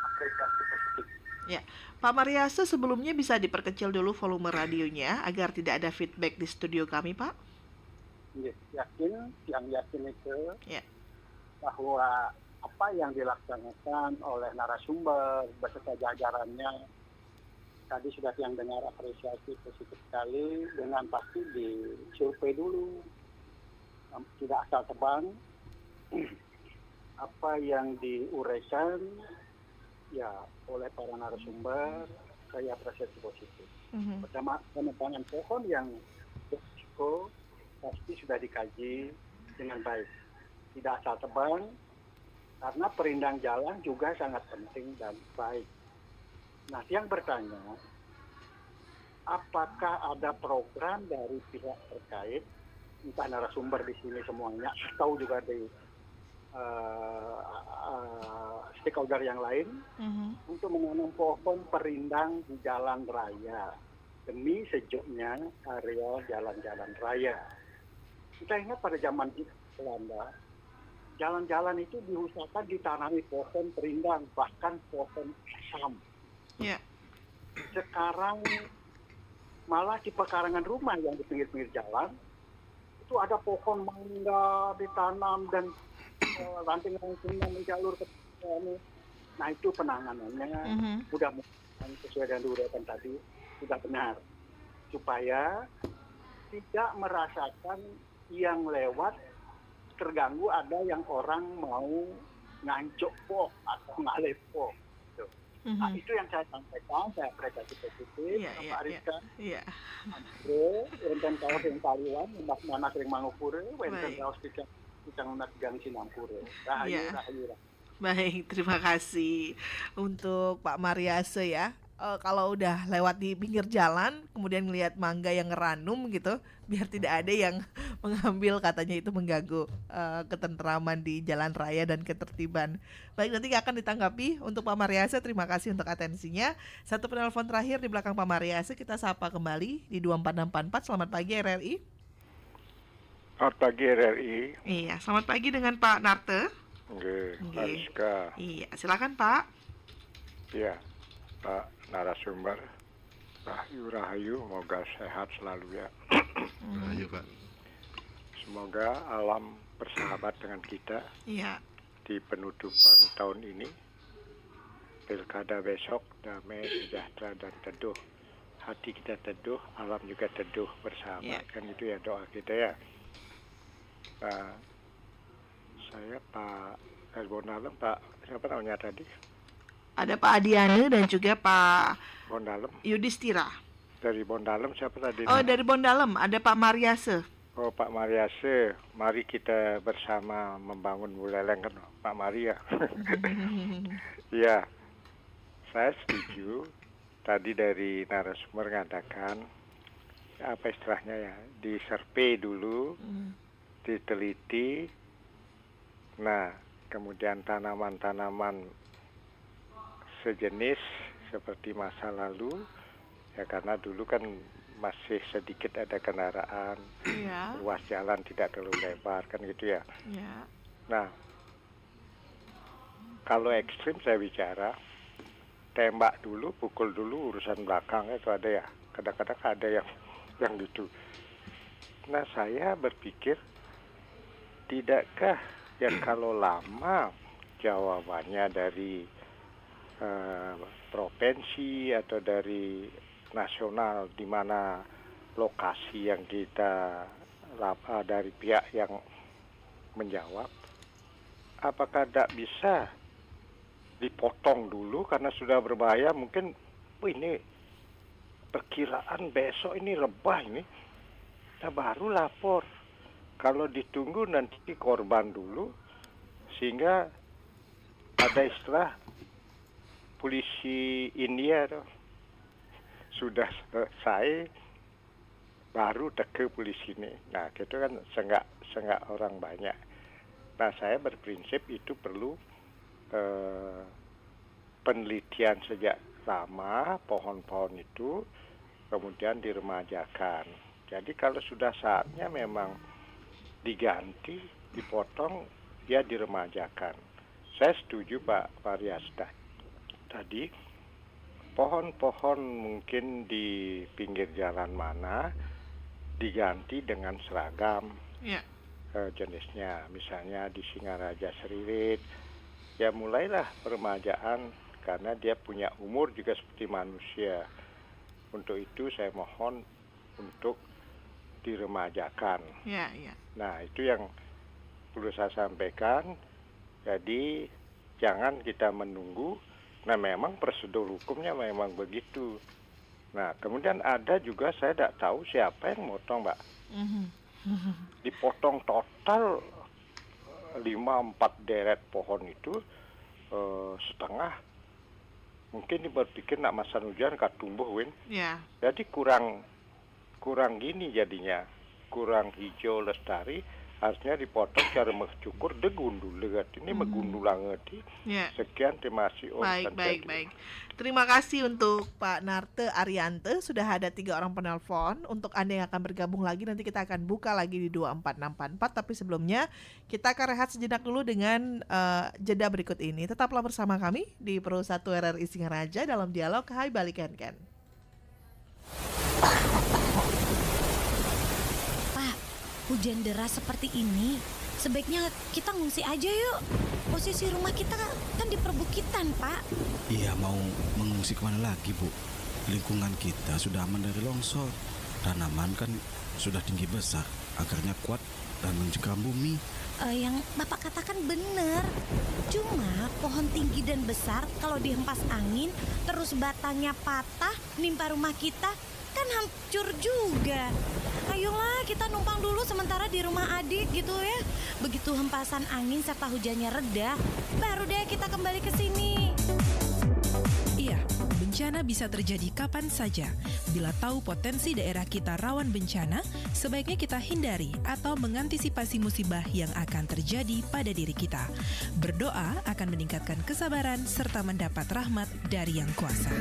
Speaker 1: apresiasi positif.
Speaker 6: Ya, Pak Mariase sebelumnya bisa diperkecil dulu volume radionya agar tidak ada feedback di studio kami, Pak.
Speaker 1: Yang yakin itu bahwa apa yang dilaksanakan oleh narasumber beserta jajarannya tadi sudah yang dengar apresiasi positif sekali, dengan pasti disurvei dulu, tidak asal tebang. Apa yang diuraikan ya oleh para narasumber saya apresiasi positif. Pertama, penebangan pohon yang berisiko pasti sudah dikaji dengan baik, tidak asal tebang, karena perindang jalan juga sangat penting dan baik. Nah, yang bertanya, apakah ada program dari pihak terkait, entah narasumber di sini semuanya, atau juga di stakeholder yang lain, untuk menanam pohon perindang di jalan raya demi sejuknya area jalan-jalan raya. Kita ingat pada zaman Belanda, jalan-jalan itu diusahakan ditanami pohon rindang, bahkan pohon asam.
Speaker 6: Ya.
Speaker 1: Sekarang malah di pekarangan rumah yang di pinggir-pinggir jalan, itu ada pohon mangga ditanam dan ranting-rantingnya menjalur ke sana. Nah itu penanganannya mudah-mudahan sesuai dengan uraian tadi sudah benar, supaya tidak merasakan yang lewat terganggu ada yang orang mau ngancok po atau ngalepo. Gitu. Nah, itu yang saya sampaikan, saya apresiasi positif Pak Rizka. Bro, wonten kaos yang Taiwan, mbak mana sering mangupure, wonten kaos kita gang Sinampura. Rahayu.
Speaker 6: Baik, terima kasih untuk Pak Mariase ya. Kalau udah lewat di pinggir jalan, kemudian ngelihat mangga yang ngeranum gitu, biar tidak ada yang mengambil, katanya itu mengganggu ketentraman di jalan raya dan ketertiban. Baik, nanti akan ditanggapi untuk Pak Mariase. Terima kasih untuk atensinya. Satu penelpon terakhir di belakang Pak Mariase, kita sapa kembali di 24644. Selamat pagi RRI.
Speaker 3: Selamat pagi RRI.
Speaker 6: Iya, selamat pagi dengan Pak Narte.
Speaker 3: Pak Rizka.
Speaker 6: Iya, silakan Pak.
Speaker 3: Iya, Pak narasumber, Rahayu, semoga sehat selalu ya.
Speaker 8: Rahayu Pak.
Speaker 3: Semoga alam bersahabat dengan kita.
Speaker 6: Iya.
Speaker 3: Di penutupan tahun ini, pilkada besok damai, sejahtera dan teduh. Hati kita teduh, alam juga teduh bersama. Kan itu ya doa kita ya. Saya Pak Bondalem, Pak siapa namanya tadi?
Speaker 6: Ada Pak Adiane dan juga Pak
Speaker 3: Bondalem.
Speaker 6: Yudhistira.
Speaker 3: Dari Bondalem siapa tadi?
Speaker 6: Oh, dari Bondalem ada Pak Mariase.
Speaker 3: Oh, Pak Mariase, mari kita bersama membangun Buleleng kan, Pak Maria. Ya, saya setuju. Tadi dari narasumber mengatakan apa istilahnya ya, disurvei dulu, diteliti. Nah, kemudian tanaman-tanaman sejenis seperti masa lalu, ya karena dulu kan masih sedikit ada kendaraan, ruas jalan tidak terlalu lebar kan gitu ya. Nah, kalau ekstrim saya bicara, tembak dulu, pukul dulu, urusan belakang itu ada ya. Kadang-kadang ada yang gitu. Nah, saya berpikir, tidakkah yang kalau lama jawabannya dari provinsi atau dari nasional, di mana lokasi yang kita dari pihak yang menjawab, apakah tidak bisa dipotong dulu karena sudah berbahaya? Mungkin ini perkiraan besok ini rebah ini, kita baru lapor. Kalau ditunggu nanti korban dulu, sehingga ada istilah polisi India tuh, sudah selesai baru ke polisi ini. Nah, itu kan senggak orang banyak. Nah, saya berprinsip itu perlu penelitian sejak lama pohon-pohon itu, kemudian diremajakan. Jadi kalau sudah saatnya memang diganti, dipotong, ya diremajakan. Saya setuju Pak Variasta. Tadi pohon-pohon mungkin di pinggir jalan mana diganti dengan seragam jenisnya. Misalnya di Singaraja Seririt, ya mulailah peremajaan karena dia punya umur juga seperti manusia. Untuk itu saya mohon untuk diremajakan. Nah, itu yang perlu saya sampaikan. Jadi jangan kita menunggu. Nah, memang prosedur hukumnya memang begitu. Nah, kemudian ada juga saya tidak tahu siapa yang motong, Mbak. Dipotong total 5-4 deret pohon itu setengah. Mungkin berpikir nak masa hujan kan tumbuh, Win. Jadi kurang gini jadinya, kurang hijau lestari, harusnya dipotong cara mencukur degundul legat ini megundul angeti sekian terima kasih Om.
Speaker 6: Baik. Terima kasih untuk Pak Narte Ariante. Sudah ada 3 orang penelpon. Untuk Anda yang akan bergabung lagi, nanti kita akan buka lagi di 24644. Tapi sebelumnya kita akan rehat sejenak dulu dengan jeda berikut ini. Tetaplah bersama kami di Pro 1 RRI Singaraja dalam dialog Hai Bali Ken.
Speaker 9: Hujan deras seperti ini, sebaiknya kita ngungsi aja yuk. Posisi rumah kita kan di perbukitan, Pak.
Speaker 10: Iya, mau mengungsi kemana lagi, Bu? Lingkungan kita sudah aman dari longsor. Tanaman kan sudah tinggi besar, akarnya kuat dan mencekam bumi.
Speaker 9: Yang Bapak katakan benar. Cuma pohon tinggi dan besar kalau dihempas angin, terus batangnya patah, nimpa rumah kita, kan hancur juga. Ayolah kita numpang dulu sementara di rumah adik gitu ya. Begitu hempasan angin serta hujannya reda, baru deh kita kembali ke sini.
Speaker 11: Iya, bencana bisa terjadi kapan saja. Bila tahu potensi daerah kita rawan bencana, sebaiknya kita hindari atau mengantisipasi musibah yang akan terjadi pada diri kita. Berdoa akan meningkatkan kesabaran serta mendapat rahmat dari Yang Kuasa.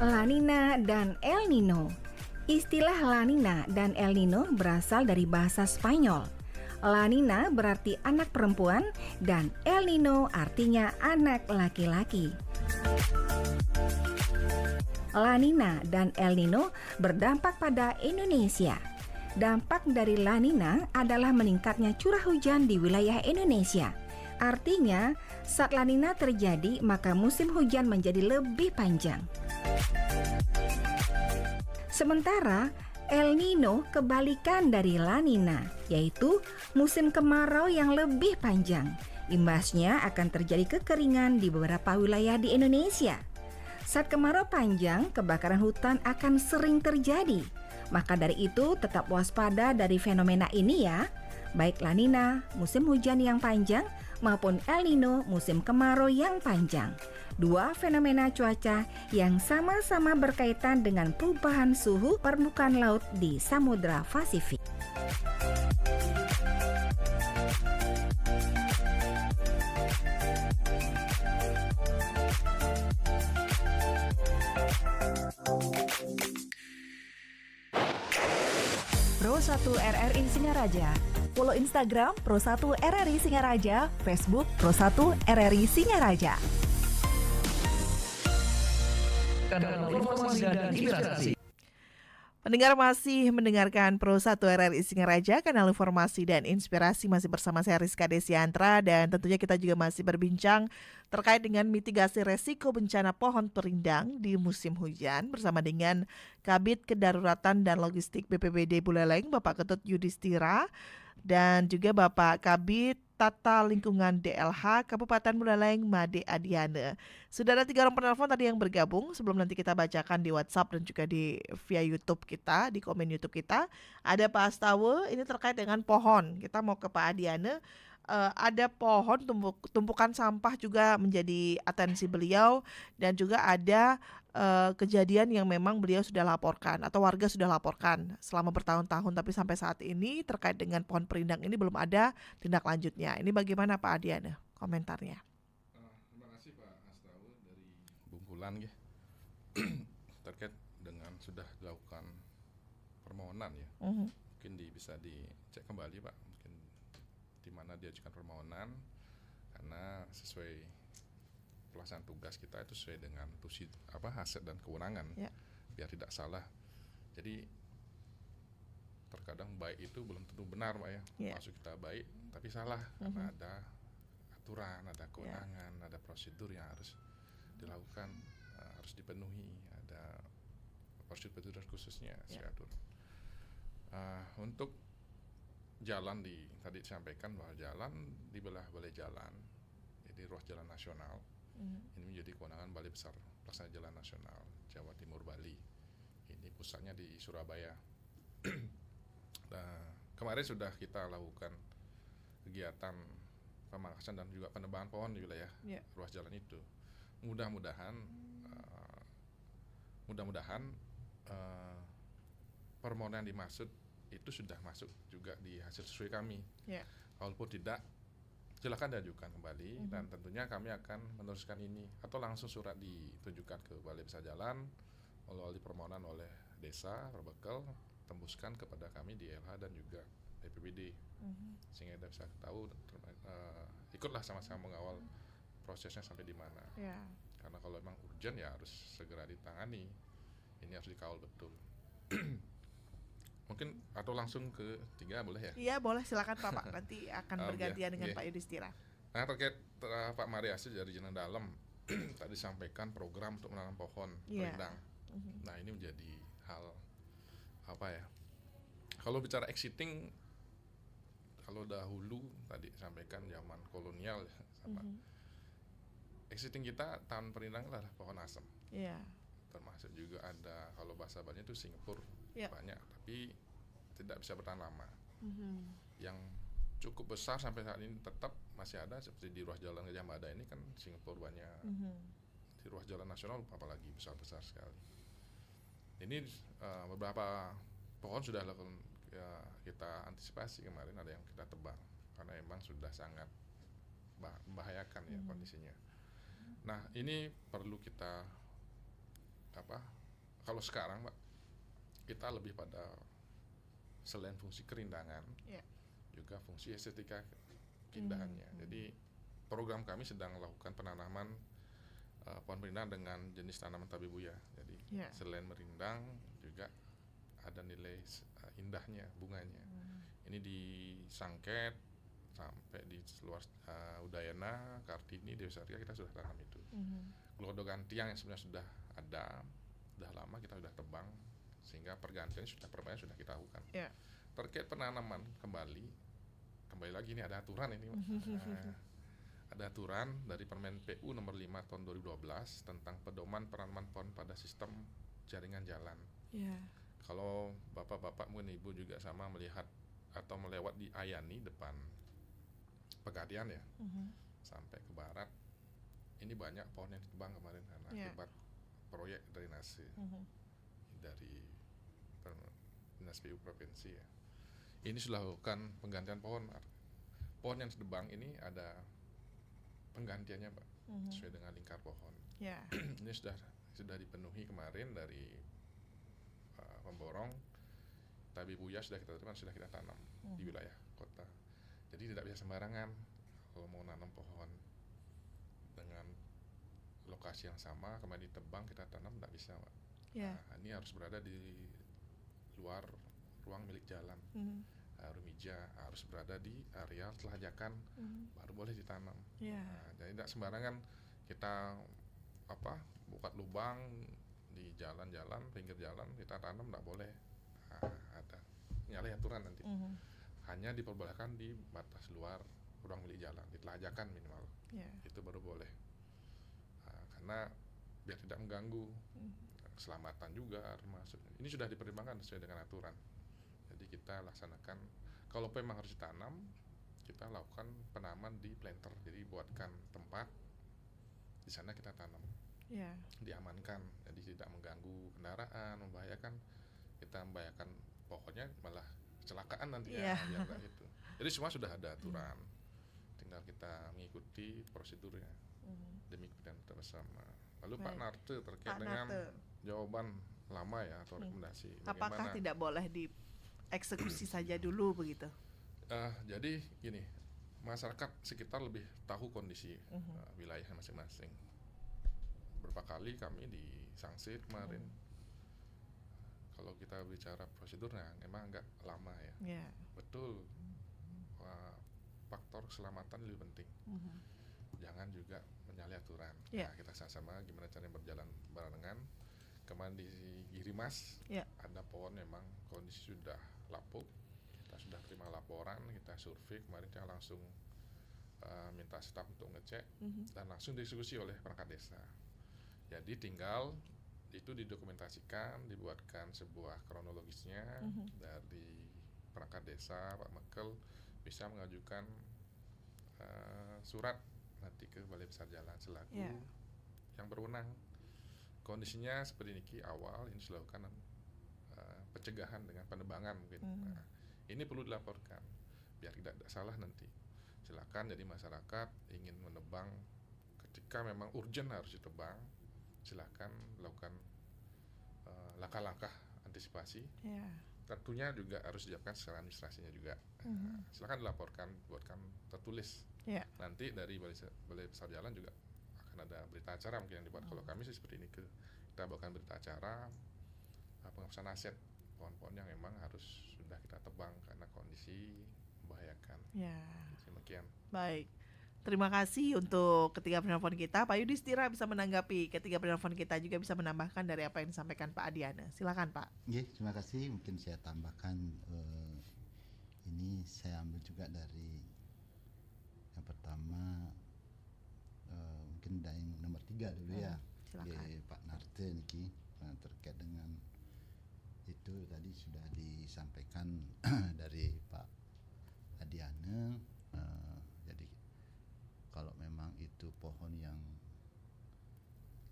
Speaker 12: La Nina dan El Nino. Istilah La Nina dan El Nino berasal dari bahasa Spanyol. La Nina berarti anak perempuan dan El Nino artinya anak laki-laki. La Nina dan El Nino berdampak pada Indonesia. Dampak dari La Nina adalah meningkatnya curah hujan di wilayah Indonesia. Artinya, saat La Nina terjadi, maka musim hujan menjadi lebih panjang. Sementara El Nino kebalikan dari La Nina, yaitu musim kemarau yang lebih panjang. Imbasnya akan terjadi kekeringan di beberapa wilayah di Indonesia. Saat kemarau panjang, kebakaran hutan akan sering terjadi. Maka dari itu tetap waspada dari fenomena ini ya. Baik La Nina, musim hujan yang panjang, maupun El Nino, musim kemarau yang panjang. Dua fenomena cuaca yang sama-sama berkaitan dengan perubahan suhu permukaan laut di Samudra Pasifik.
Speaker 5: Pro 1 RRI Singaraja. Follow Instagram Pro 1 RRI Singaraja, Facebook Pro 1 RRI Singaraja.
Speaker 6: Informasi dan inspirasi. Pendengar masih mendengarkan Pro 1 RRI Singaraja, kanal informasi dan inspirasi, masih bersama saya Rizka Desiantra, dan tentunya kita juga masih berbincang terkait dengan mitigasi resiko bencana pohon perindang di musim hujan bersama dengan Kabid Kedaruratan dan Logistik BPBD Buleleng, Bapak Ketut Yudhistira, dan juga Bapak Kabid Tata Lingkungan DLH Kabupaten Buleleng Made Adiana. Sudah ada 3 orang penelpon tadi yang bergabung. Sebelum nanti kita bacakan di WhatsApp dan juga di via YouTube kita, di komen YouTube kita. Ada Pak Astawa, ini terkait dengan pohon. Kita mau ke Pak Adiana. Ada pohon, tumpukan sampah juga menjadi atensi beliau, dan juga ada kejadian yang memang beliau sudah laporkan atau warga sudah laporkan selama bertahun-tahun, tapi sampai saat ini terkait dengan pohon perindang ini belum ada tindak lanjutnya. Ini bagaimana Pak Adiana komentarnya?
Speaker 8: Terima kasih Pak Astawa dari Bungkulan ya. Terkait dengan sudah dilakukan permohonan ya. Mungkin bisa dicek kembali Pak, mungkin di mana diajukan permohonan, karena sesuai pelaksanaan tugas kita itu sesuai dengan tusi hasil dan kewenangan biar tidak salah. Jadi terkadang baik itu belum tentu benar Pak ya. Maksud kita baik tapi salah karena ada aturan, ada kewenangan, ada prosedur yang harus dilakukan, harus dipenuhi, ada prosedur khususnya diatur. Untuk jalan tadi disampaikan bahwa jalan dibelah balai jalan, jadi ruas jalan nasional. Ini menjadi kewenangan Balai Besar Pelaksana Jalan Nasional Jawa Timur Bali. Ini pusatnya di Surabaya. Nah, kemarin sudah kita lakukan kegiatan pemangkasan dan juga penebangan pohon di wilayah ruas jalan itu. mudah-mudahan permohonan yang dimaksud itu sudah masuk juga di hasil survei kami. Walaupun tidak, silakan diajukan kembali dan tentunya kami akan meneruskan ini atau langsung surat ditujukan ke Balai Besar Jalan melalui permohonan oleh desa berbekal tembuskan kepada kami di LH dan juga BPBD sehingga kita bisa tahu ikutlah sama-sama mengawal prosesnya sampai di mana. Karena kalau memang urgent ya harus segera ditangani, ini harus dikawal betul. Mungkin atau langsung ke 3 boleh ya?
Speaker 6: Iya boleh, silakan Pak. Nanti akan bergantian dengan Pak Yudhistira.
Speaker 8: Nah terkait Pak Mariasi dari Jenang Dalam tadi sampaikan program untuk menanam pohon rindang. Nah ini menjadi hal apa ya? Kalau bicara exiting, kalau dahulu tadi sampaikan zaman kolonial sama exiting kita tahun perindang adalah pohon asam. Termasuk juga ada kalau bahasa Bali itu Singapura banyak, tapi tidak bisa bertahan lama. Yang cukup besar sampai saat ini tetap masih ada seperti di ruas jalan Gajah Mada ini kan Singapura banyak. Di ruas jalan nasional apalagi besar-besar sekali. Ini beberapa pohon sudah kita antisipasi kemarin, ada yang kita tebang karena memang sudah sangat membahayakan ya kondisinya. Nah ini perlu kita kalau sekarang Mbak, kita lebih pada selain fungsi kerindangan juga fungsi estetika keindahannya. Jadi program kami sedang melakukan penanaman pohon rindang dengan jenis tanaman tabebuya. Jadi selain merindang juga ada nilai indahnya bunganya. Ini di Sangket sampai di luar Udayana, Kartini, Dewi Sartika kita sudah tanam itu. Glodogantiang yang sebenarnya sudah ada, sudah lama kita sudah tebang sehingga pergantian perbaikan sudah kita lakukan. Terkait penanaman kembali lagi ini ada aturan ini. Ada aturan dari Permen PU nomor 5 tahun 2012 tentang pedoman penanaman pohon pada sistem jaringan jalan. Kalau bapak-bapak mungkin ibu juga sama melihat atau melewat di Ayani depan Pegadian ya, sampai ke barat, ini banyak pohon yang ditebang kemarin karena akibat proyek drainase dari Dinas PU Provinsi ya. Ini sudah lakukan penggantian pohon. Pohon yang ditebang ini ada penggantiannya Pak, sesuai dengan lingkar pohon. Ini sudah dipenuhi kemarin dari pemborong. Tabebuya sudah kita terima, sudah kita tanam di wilayah kota. Jadi tidak bisa sembarangan kalau mau nanam pohon dengan lokasi yang sama kemudian ditebang kita tanam, tidak bisa Pak. Nah, ini harus berada di luar ruang milik jalan. Rumija harus berada di area telajakan baru boleh ditanam. Nah, jadi tidak sembarangan kita buka lubang di jalan-jalan, pinggir jalan kita tanam, tidak boleh. Ada nyalahi aturan nanti. Hanya diperbolehkan di batas luar ruang milik jalan, di telajakan minimal. Itu baru boleh. Karena biar tidak mengganggu keselamatan juga termasuk. Ini sudah dipertimbangkan sesuai dengan aturan. Jadi kita laksanakan, kalau memang harus ditanam, kita lakukan penanaman di planter. Jadi buatkan tempat di sana kita tanam. Diamankan, jadi tidak mengganggu kendaraan, membahayakan. Kita membahayakan pohonnya malah kecelakaan nanti ya. Itu. Jadi semua sudah ada aturan. Tinggal kita mengikuti prosedurnya. Demi kepentingan kita bersama. Lalu Pak Narte terkait dengan jawaban lama ya atau rekomendasi.
Speaker 6: Apakah tidak boleh dieksekusi saja dulu begitu?
Speaker 8: Jadi gini, masyarakat sekitar lebih tahu kondisi wilayah masing-masing. Berapa kali kami disangsi kemarin. Kalau kita bicara prosedurnya memang agak lama ya. Betul. Faktor keselamatan lebih penting. Jangan juga menyalahi aturan. Nah, kita sama-sama gimana caranya berjalan barengan. Kemarin di Girimas ada pohon memang kondisi sudah lapuk. Kita sudah terima laporan, kita survei kemarin, kita langsung minta staf untuk ngecek dan langsung didiskusi oleh perangkat desa. Jadi tinggal itu didokumentasikan, dibuatkan sebuah kronologisnya dari perangkat desa, Pak Mekel bisa mengajukan surat nanti ke Balai Besar Jalan selaku yang berwenang. Kondisinya seperti ini awal ini sudah dilakukan pencegahan dengan penebangan mungkin. Nah, ini perlu dilaporkan biar tidak salah nanti. Silakan, jadi masyarakat ingin menebang ketika memang urgent harus ditebang, silakan lakukan langkah-langkah antisipasi. Tentunya juga harus disiapkan secara administrasinya juga. Silakan dilaporkan, buatkan tertulis. Nanti dari Balai Besar Jalan juga akan ada berita acara mungkin yang dibuat. Kalau kami sih seperti ini, kita bawakan berita acara penghapusan aset pohon-pohon yang memang harus sudah kita tebang karena kondisi membahayakan. Demikian.
Speaker 6: Baik. Terima kasih untuk ketiga penelpon kita. Pak Yudhistira bisa menanggapi ketiga penelpon kita, juga bisa menambahkan dari apa yang disampaikan Pak Adiana. Silakan Pak.
Speaker 7: Terima kasih. Mungkin saya tambahkan, ini saya ambil juga dari yang pertama, mungkin dari yang nomor 3 dulu ya. Pak Narte niki terkait dengan itu tadi sudah disampaikan dari Pak Adiana. Jadi kalau memang itu pohon yang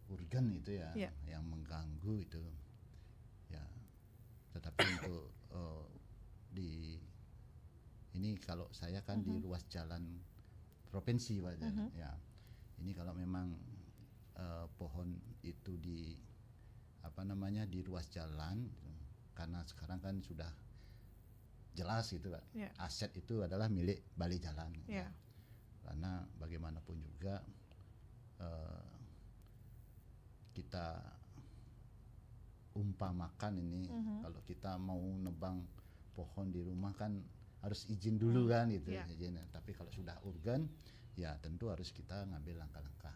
Speaker 7: urgen itu ya, yang mengganggu itu ya, tetapi untuk ini kalau saya kan di ruas jalan provinsi Pak, ya ini kalau memang pohon itu di di ruas jalan, karena sekarang kan sudah jelas gitu Pak, aset itu adalah milik Balai Jalan. Karena bagaimanapun juga kita umpamakan ini, kalau kita mau nebang pohon di rumah kan harus izin dulu kan gitu. Tapi kalau sudah urgen ya tentu harus kita ngambil langkah-langkah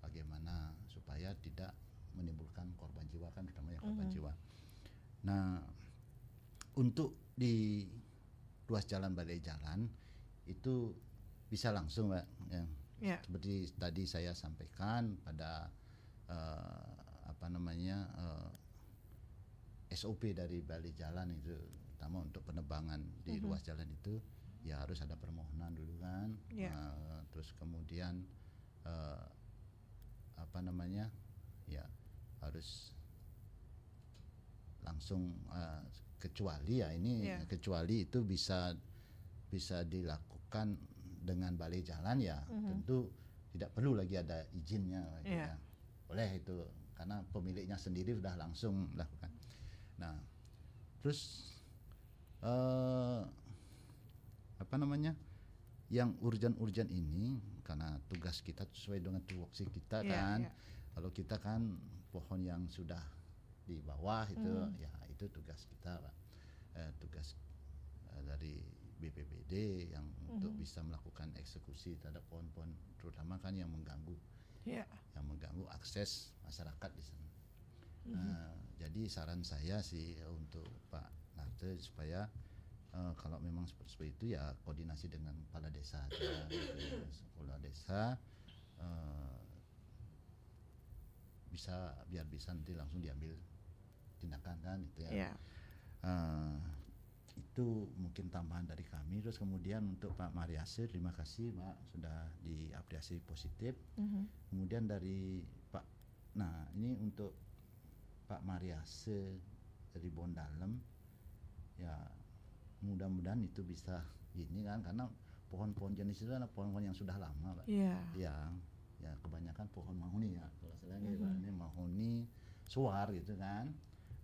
Speaker 7: bagaimana supaya tidak menimbulkan korban jiwa, kan utamanya korban jiwa. Nah, untuk di ruas jalan Balai Jalan itu bisa langsung Pak, seperti tadi saya sampaikan pada SOP dari Balai Jalan itu, terutama untuk penebangan di ruas jalan itu ya harus ada permohonan dulu kan. Terus kemudian ya harus langsung kecuali ya ini kecuali itu bisa dilakukan dengan Balai Jalan ya, tentu tidak perlu lagi ada izinnya ya. Boleh itu karena pemiliknya sendiri sudah langsung melakukan. Nah, terus yang urgen-urgen ini karena tugas kita sesuai dengan tupoksi kita kan. Kalau kita kan pohon yang sudah di bawah itu ya itu tugas kita Pak. Tugas dari BPBD yang untuk bisa melakukan eksekusi terhadap pohon-pohon terutama kan yang mengganggu yang mengganggu akses masyarakat di sana. Jadi saran saya sih untuk Pak Narte supaya kalau memang seperti itu ya koordinasi dengan kepala desa aja, kepala desa biar bisa nanti langsung diambil tindakan kan itu ya. Itu mungkin tambahan dari kami. Terus kemudian untuk Pak Mariase, terima kasih Pak sudah diapresiasi positif. Kemudian dari Pak, nah ini untuk Pak Mariase dari Bondalem ya, mudah-mudahan itu bisa gini kan, karena pohon-pohon jenis itu adalah pohon-pohon yang sudah lama Pak. Ya kebanyakan pohon mahoni ya, kalau saya lihat ini mahoni suar gitu kan.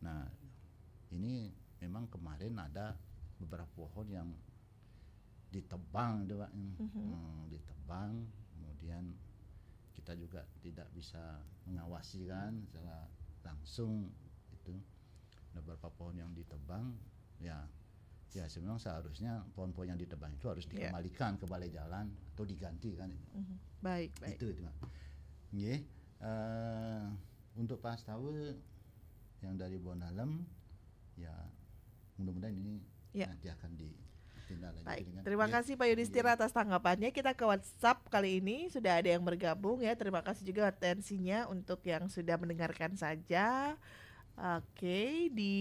Speaker 7: Nah ini memang kemarin ada beberapa pohon yang ditebang itu Pak, ditebang, kemudian kita juga tidak bisa mengawasi kan secara langsung itu. Ada beberapa pohon yang ditebang ya memang seharusnya pohon-pohon yang ditebang itu harus dikembalikan ke Balai Jalan atau diganti kan itu.
Speaker 6: Baik.
Speaker 7: Itu Pak. Untuk Pak Astawa yang dari Bondalem ya mudah-mudahan ini nanti akan ditindaklanjuti.
Speaker 6: Baik, terima kasih Pak Yudhistira atas tanggapannya. Kita ke WhatsApp kali ini sudah ada yang bergabung ya. Terima kasih juga atensinya untuk yang sudah mendengarkan saja. Oke, di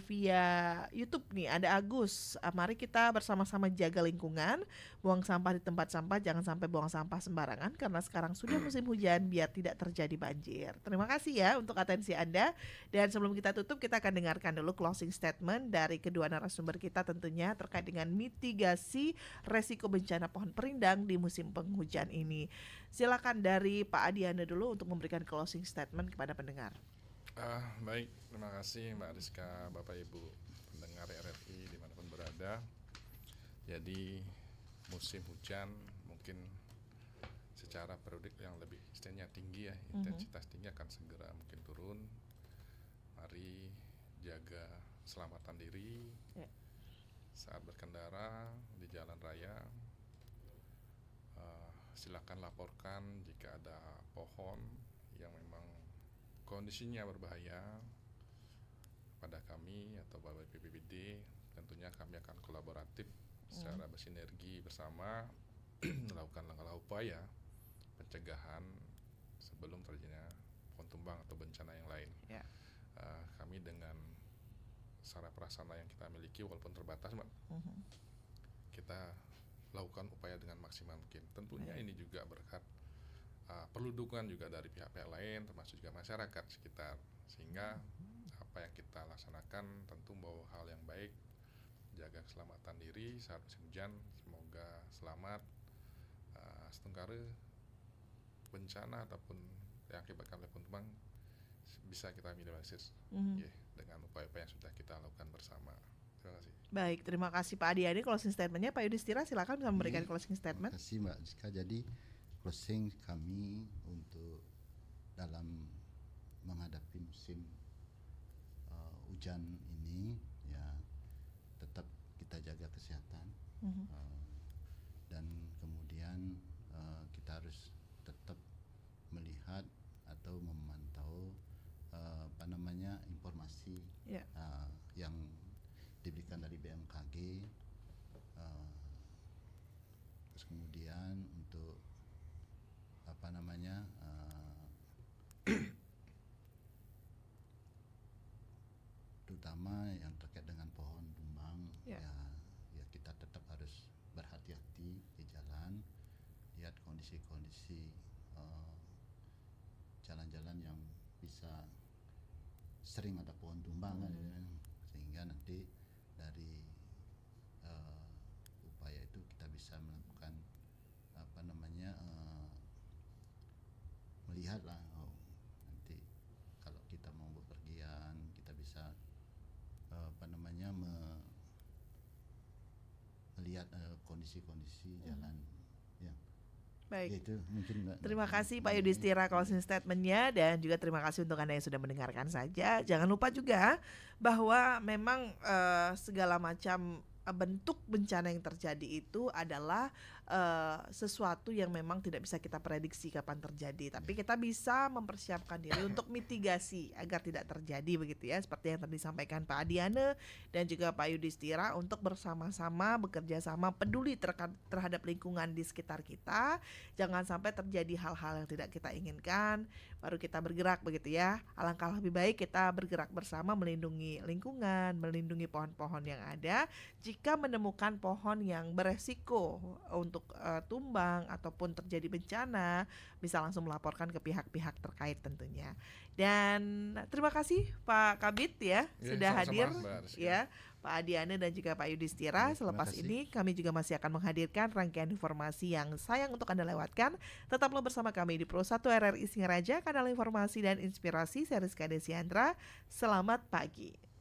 Speaker 6: via YouTube nih ada Agus. Mari kita bersama-sama jaga lingkungan, buang sampah di tempat sampah, jangan sampai buang sampah sembarangan karena sekarang sudah musim hujan biar tidak terjadi banjir. Terima kasih ya untuk atensi Anda. Dan sebelum kita tutup, kita akan dengarkan dulu closing statement dari kedua narasumber kita tentunya terkait dengan mitigasi resiko bencana pohon perindang di musim penghujan ini. Silakan dari Pak Adiana dulu untuk memberikan closing statement kepada pendengar.
Speaker 8: Baik, terima kasih Mbak Rizka, Bapak Ibu pendengar RRI dimanapun berada. Jadi musim hujan mungkin secara periodik yang lebih istilahnya tinggi ya, intensitas tinggi akan segera mungkin turun. Mari jaga keselamatan diri saat berkendara di jalan raya. Silakan laporkan jika ada pohon yang memang kondisinya berbahaya pada kami atau Bapak BPBD. Tentunya kami akan kolaboratif secara bersinergi bersama melakukan langkah upaya pencegahan sebelum terjadinya pohon tumbang atau bencana yang lain. Kami dengan sarana prasarana yang kita miliki walaupun terbatas, Mbak, kita lakukan upaya dengan maksimal mungkin. Tentunya ini juga berkat perlu dukungan juga dari pihak-pihak lain termasuk juga masyarakat sekitar, sehingga apa yang kita laksanakan tentu membawa hal yang baik, jaga keselamatan diri saat musim hujan, semoga selamat setenggara bencana ataupun yang akibatkan oleh pohon tumbang bisa kita minimalisir dengan upaya-upaya yang sudah kita lakukan bersama. Terima kasih. Baik,
Speaker 6: terima kasih Pak Adi. Closing statementnya Pak Yudhistira, silakan bisa memberikan closing statement.
Speaker 7: Terima kasih Mbak Rizka. Jadi closing kami untuk dalam menghadapi musim hujan ini ya, tetap kita jaga kesehatan dan kemudian kita harus tetap melihat atau memantau informasi yang diberikan dari BMKG, terus kemudian untuk terutama yang terkait dengan pohon tumbang ya kita tetap harus berhati-hati di jalan, lihat kondisi-kondisi jalan-jalan yang bisa sering ada pohon tumbang sehingga nanti dari upaya itu kita bisa melakukan melihatlah nanti kalau kita mau bepergian kita bisa melihat kondisi-kondisi jalan ya.
Speaker 6: Baik, itu mungkin terima kasih Pak Yudhistira closing statementnya, dan juga terima kasih untuk Anda yang sudah mendengarkan saja. Jangan lupa juga bahwa memang segala macam bentuk bencana yang terjadi itu adalah sesuatu yang memang tidak bisa kita prediksi kapan terjadi, tapi kita bisa mempersiapkan diri untuk mitigasi agar tidak terjadi, begitu ya, seperti yang tadi disampaikan Pak Adiana dan juga Pak Yudhistira, untuk bersama-sama bekerja sama peduli terhadap lingkungan di sekitar kita. Jangan sampai terjadi hal-hal yang tidak kita inginkan baru kita bergerak, begitu ya. Alangkah lebih baik kita bergerak bersama melindungi lingkungan, melindungi pohon-pohon yang ada. Jika menemukan pohon yang beresiko untuk tumbang ataupun terjadi bencana, bisa langsung melaporkan ke pihak-pihak terkait tentunya. Dan terima kasih Pak Kabid ya sudah hadir ya, Pak Adiana dan juga Pak Yudhistira. Selepas ini kami juga masih akan menghadirkan rangkaian informasi yang sayang untuk Anda lewatkan. Tetaplah bersama kami di Pro 1 RRI Singaraja, kanal informasi dan inspirasi. Saya Rizka Desiandra. Selamat pagi.